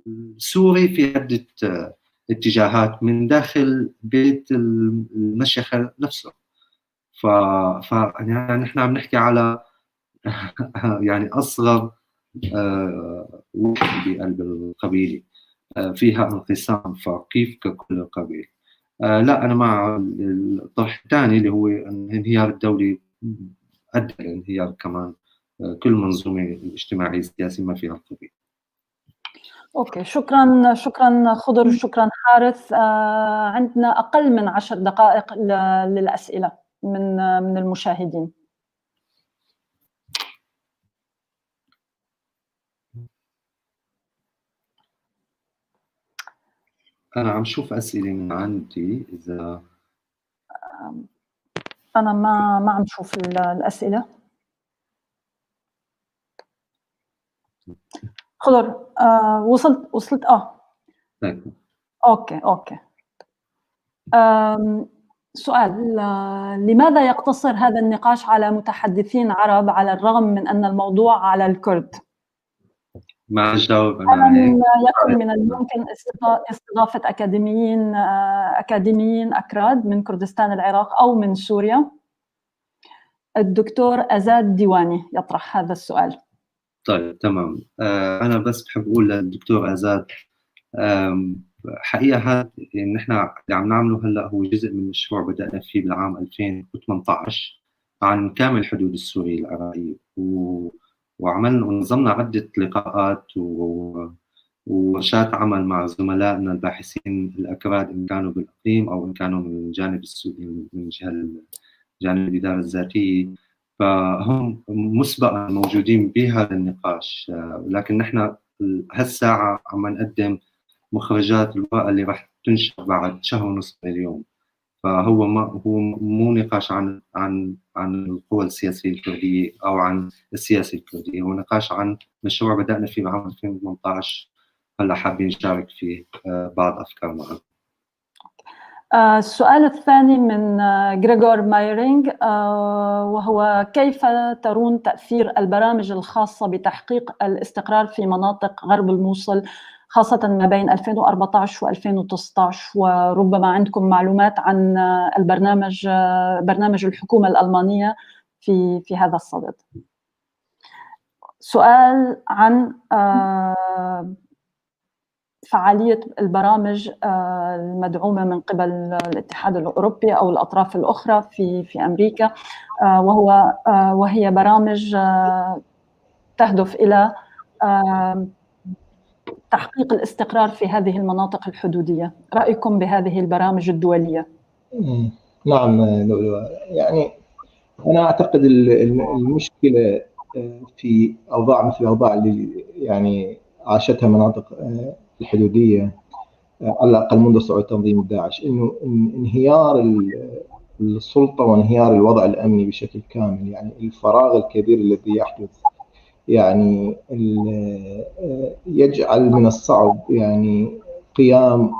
C: السوري في عدة اتجاهات من داخل بيت المشيخة نفسه. يعني نحن عم نحكي على يعني أصغر وحدة بقلب القبيلة فيها انقسام، فكيف ككل القبيلة؟ لا، أنا مع الطرح الثاني اللي هو انهيار الدولة أدى لانهيار كمان كل منظومة اجتماعية سياسية ما فيها القبيلة.
A: أوكي، شكرا خضر، شكرا حارث. عندنا أقل من 10 دقائق للأسئلة من المشاهدين.
C: أنا عم شوف أسئلة من عندي، إذا
A: أنا ما عم شوف الأسئلة. خضر، وصلت أوكي. سؤال: لماذا يقتصر هذا النقاش على متحدثين عرب على الرغم من أن الموضوع على الكرد؟
C: ما جاوب
A: هل
C: أنا هيك.
A: يكون من الممكن استضافة أكاديميين أكراد من كردستان العراق أو من سوريا؟ الدكتور أزاد ديواني يطرح هذا السؤال.
C: طيب تمام. أنا بس بحب أقول للدكتور أزاد، حقيقة هذا نحن اللي عم نعمله هلا هو جزء من مشروع بدأنا فيه بالعام 2018 عن كامل الحدود السورية العراقية، وعملنا ونظمنا عدة لقاءات وورشات عمل مع زملائنا الباحثين الأكراد إن كانوا بالإقليم أو إن كانوا من الجانب السوري من جانب الإدارة الذاتية، فهم مسبقا موجودين بهذا النقاش. لكن نحن هالساعة عم نقدم مخرجات الورقة اللي راح تنشر بعد شهر ونصف اليوم، فهو هو مو نقاش عن القوى السياسية الكردية أو عن السياسة الكردية، هو نقاش عن مشروع بدأنا فيه بعام 2018 هلا حابين نشارك فيه بعض أفكار معه.
A: السؤال الثاني من غريغور مايرينغ، وهو كيف ترون تأثير البرامج الخاصة بتحقيق الاستقرار في مناطق غرب الموصل خاصة ما بين 2014 و2019، وربما عندكم معلومات عن برنامج الحكومة الألمانية في هذا الصدد. سؤال عن فعالية البرامج المدعومة من قبل الاتحاد الأوروبي أو الأطراف الأخرى في أمريكا، وهي برامج تهدف إلى تحقيق الاستقرار في هذه المناطق الحدودية. رأيكم بهذه البرامج الدولية؟
B: نعم لؤلؤة، يعني أنا أعتقد المشكلة في أوضاع مثل الأوضاع اللي يعني عاشتها مناطق الحدودية على الأقل منذ صعود تنظيم داعش، إنه انهيار السلطة وانهيار الوضع الأمني بشكل كامل، يعني الفراغ الكبير الذي يحدث يعني يجعل من الصعب يعني قيام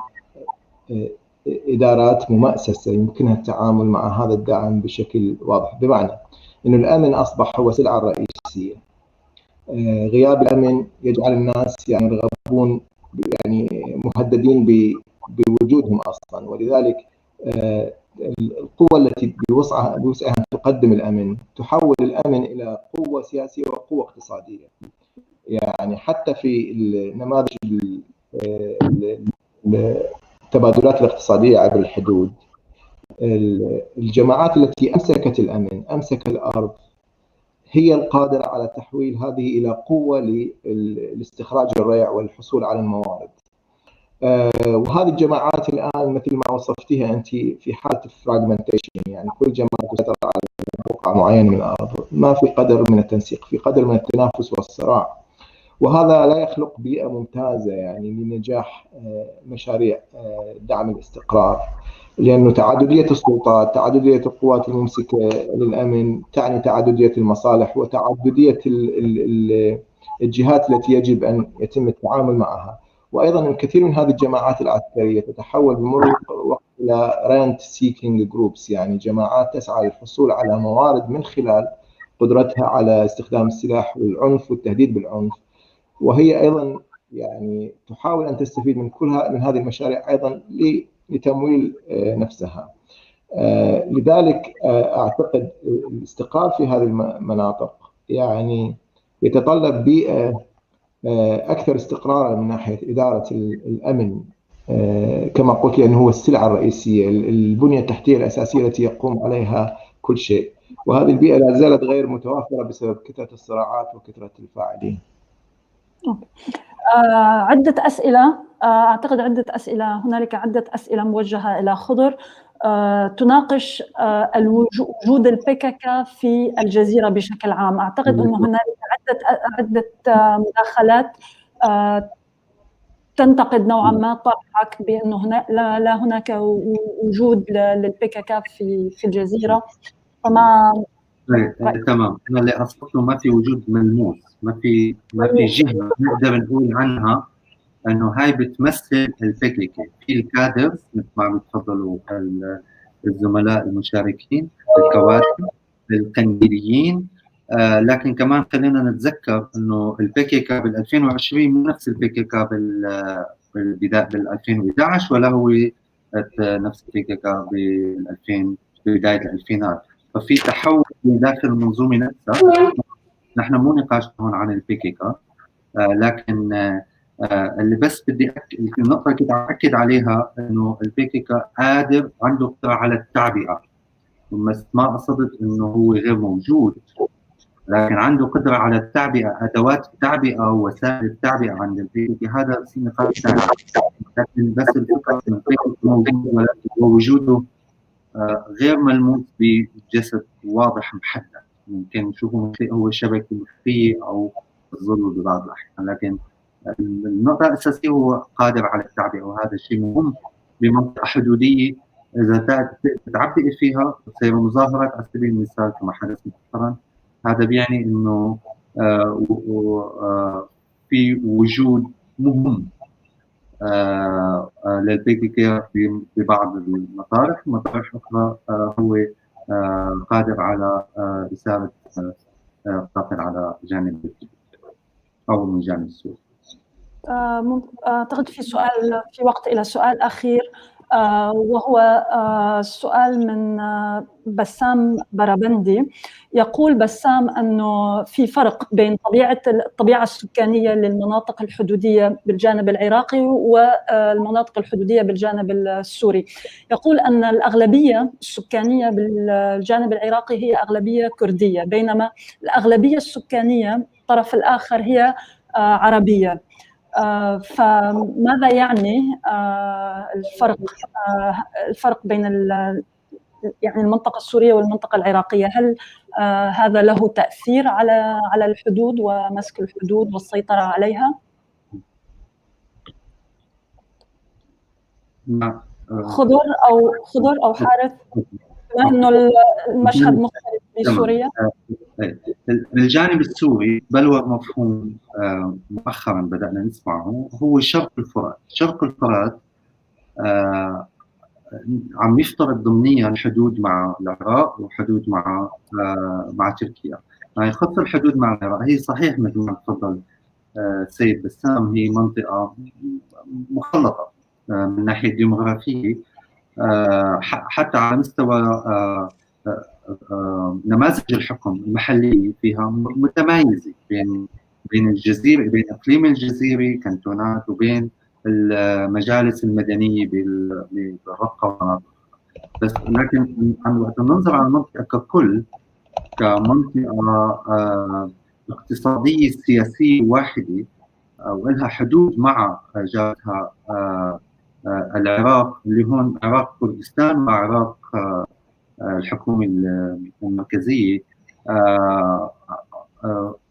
B: إدارات مؤسسة يمكنها التعامل مع هذا الدعم بشكل واضح، بمعنى إنه الأمن أصبح هو السلعة الرئيسية. غياب الأمن يجعل الناس يعني يرغبون يعني مهددين بوجودهم أصلا، ولذلك القوة التي بوسعها أن تقدم الأمن تحول الأمن إلى قوة سياسية وقوة اقتصادية. يعني حتى في النماذج التبادلات الاقتصادية عبر الحدود، الجماعات التي أمسكت الأمن أمسك الأرض هي القادرة على تحويل هذه إلى قوة لاستخراج الريع والحصول على الموارد. وهذه الجماعات الآن مثل ما وصفتها أنت في حالة فراغمنتيشن، يعني كل جماعة تسيطر على بقعة معينة من الأرض، ما في قدر من التنسيق، في قدر من التنافس والصراع، وهذا لا يخلق بيئة ممتازة يعني لنجاح مشاريع دعم الاستقرار، لأنه تعددية السلطات، تعددية القوات الممسكة للأمن تعني تعددية المصالح وتعددية الجهات التي يجب أن يتم التعامل معها. وأيضا الكثير من هذه الجماعات العسكرية تتحول بمرور الوقت إلى رانت سيكينج جروبس، يعني جماعات تسعى للحصول على موارد من خلال قدرتها على استخدام السلاح والعنف والتهديد بالعنف، وهي أيضا يعني تحاول أن تستفيد من من هذه المشاريع أيضا لتمويل نفسها. لذلك أعتقد الاستقرار في هذه المناطق يعني يتطلب بيئة أكثر استقرارا من ناحية إدارة الأمن، كما قلت لأنه هو السلعة الرئيسية، البنية التحتية الأساسية التي يقوم عليها كل شيء، وهذه البيئة لا زالت غير متوافرة بسبب كثرة الصراعات وكثرة الفاعلين.
A: عدة أسئلة، أعتقد عدة أسئلة، هنالك عدة أسئلة موجهة إلى خضر تناقش وجود الPKK في الجزيرة بشكل عام. أعتقد أنه هنالك عدة مداخلات تنتقد نوعا ما طرحك بأنه لا هناك وجود للPKK في الجزيرة، فما
C: تمام. أنا اللي أصبحه ما في وجود ملموس، ما في جهة نقدر نقول عنها أنه هاي بتمثل الPKK في الكادر مثل ما بتفضلوا الزملاء المشاركين، الكوادر، القنديليين، لكن كمان خلينا نتذكر انه الPKK بال 2020 مو نفس الPKK بالبدايه بال 2011 ولا هو نفس الPKK بدايه الالفينات. ففي تحول داخل المنظومه نفسها. نحن مو نقاش هون عن الPKK، لكن اللي بس بدي النقطه اللي كنت عم اكد عليها انه الPKK قادر عنده قدره على التعبئه، بس ما قصدت انه هو غير موجود، لكن عنده قدره على التعبئه، ادوات التعبئه ووسائل التعبئه عند الPKK. هذا نقاش ثاني، لكن بس الفكره انه الPKK موجود، ولكن وجوده غير ملموس بجسد واضح محدد. ممكن نشوفه هو شبكه مخفيه او الظل ببعض الاحيان، لكن النقطه الاساسيه هو قادر على التعبئه، وهذا الشيء مهم بمنطقه حدوديه. اذا تعبئ فيها تصير مظاهرات على سبيل المثال كما حدث مؤخرا، هذا بيعني انه في وجود مهم للPKK في بعض المطارح أخرى هو قادر على إثارة قتل على جانب أو من جانب السوري.
A: أعتقد في وقت إلى سؤال أخير، وهو سؤال من بسام بربندي. يقول بسام أنه في فرق بين الطبيعة السكانية للمناطق الحدودية بالجانب العراقي والمناطق الحدودية بالجانب السوري. يقول أن الأغلبية السكانية بالجانب العراقي هي أغلبية كردية، بينما الأغلبية السكانية الطرف الآخر هي عربية. فماذا يعني الفرق بين يعني المنطقة السورية والمنطقة العراقية؟ هل هذا له تأثير على الحدود ومسك الحدود والسيطرة عليها؟ خضر أو حارث، بما أنه المشهد مختلف بسوريا.
C: الجانب السوري بلور مفهوم مؤخرا بدأنا نسمعه، هو شرق الفرات. شرق الفرات عم يفترض ضمنيا حدود مع العراق وحدود مع تركيا. يعني خط الحدود مع العراق هي صحيح مثل ما تفضل السيد بسام، هي منطقة مخلطة من ناحية ديموغرافية، حتى على مستوى نماذج الحكم المحلية فيها متمايزة بين الجزيرة، بين إقليم الجزيرة كانتونات، وبين المجالس المدنية بالرقة. بس لكن وقت ننظر على المنطقة ككل كمنطقة اقتصادية سياسية واحدة ولها حدود مع جارتها العراق، اللي هون عراق كردستان وعراق الحكومة المركزية.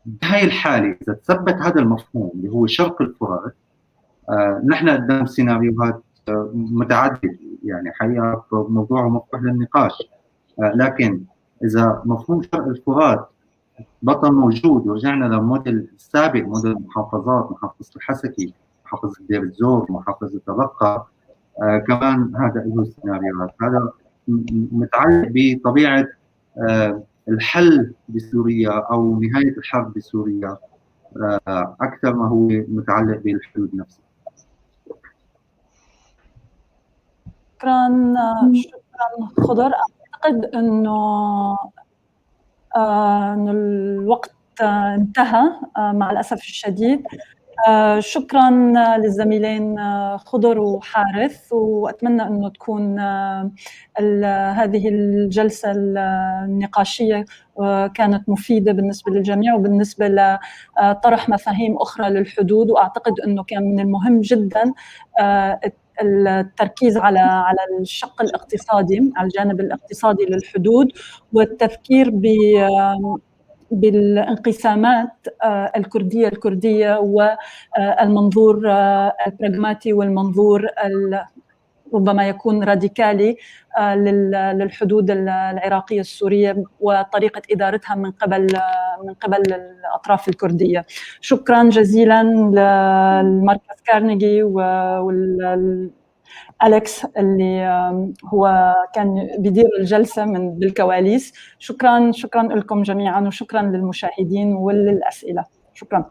C: بهاي الحالة إذا تثبت هذا المفهوم اللي هو شرق الفرات، نحن قدام سيناريوهات متعددة، يعني حقيقة موضوع مفتوح للنقاش. لكن إذا مفهوم شرق الفرات بطل موجود ورجعنا للموديل السابق، موديل المحافظات، محافظة الحسكي، محافظة دير الزور، محافظة الرقة، كمان هذا له سيناريوهات. هذا متعلق بطبيعة الحل بسوريا أو نهاية الحرب بسوريا أكثر ما هو متعلق بالحدود نفسها.
A: شكرا خضر. أعتقد أنه الوقت انتهى مع الأسف الشديد. شكرا للزميلين خضر وحارث، وأتمنى أنه تكون هذه الجلسة النقاشية كانت مفيدة بالنسبة للجميع وبالنسبة لطرح مفاهيم أخرى للحدود. وأعتقد أنه كان من المهم جدا التركيز على الشق الاقتصادي، على الجانب الاقتصادي للحدود، والتفكير بالانقسامات الكردية والمنظور البراغماتي والمنظور ربما يكون راديكالي للحدود العراقية السورية وطريقة إدارتها من قبل الأطراف الكردية. شكرا جزيلا للمركز كارنيجي أليكس اللي هو كان بيدير الجلسة من بالكواليس. شكرا لكم جميعا، وشكرا للمشاهدين وللأسئلة. شكرا.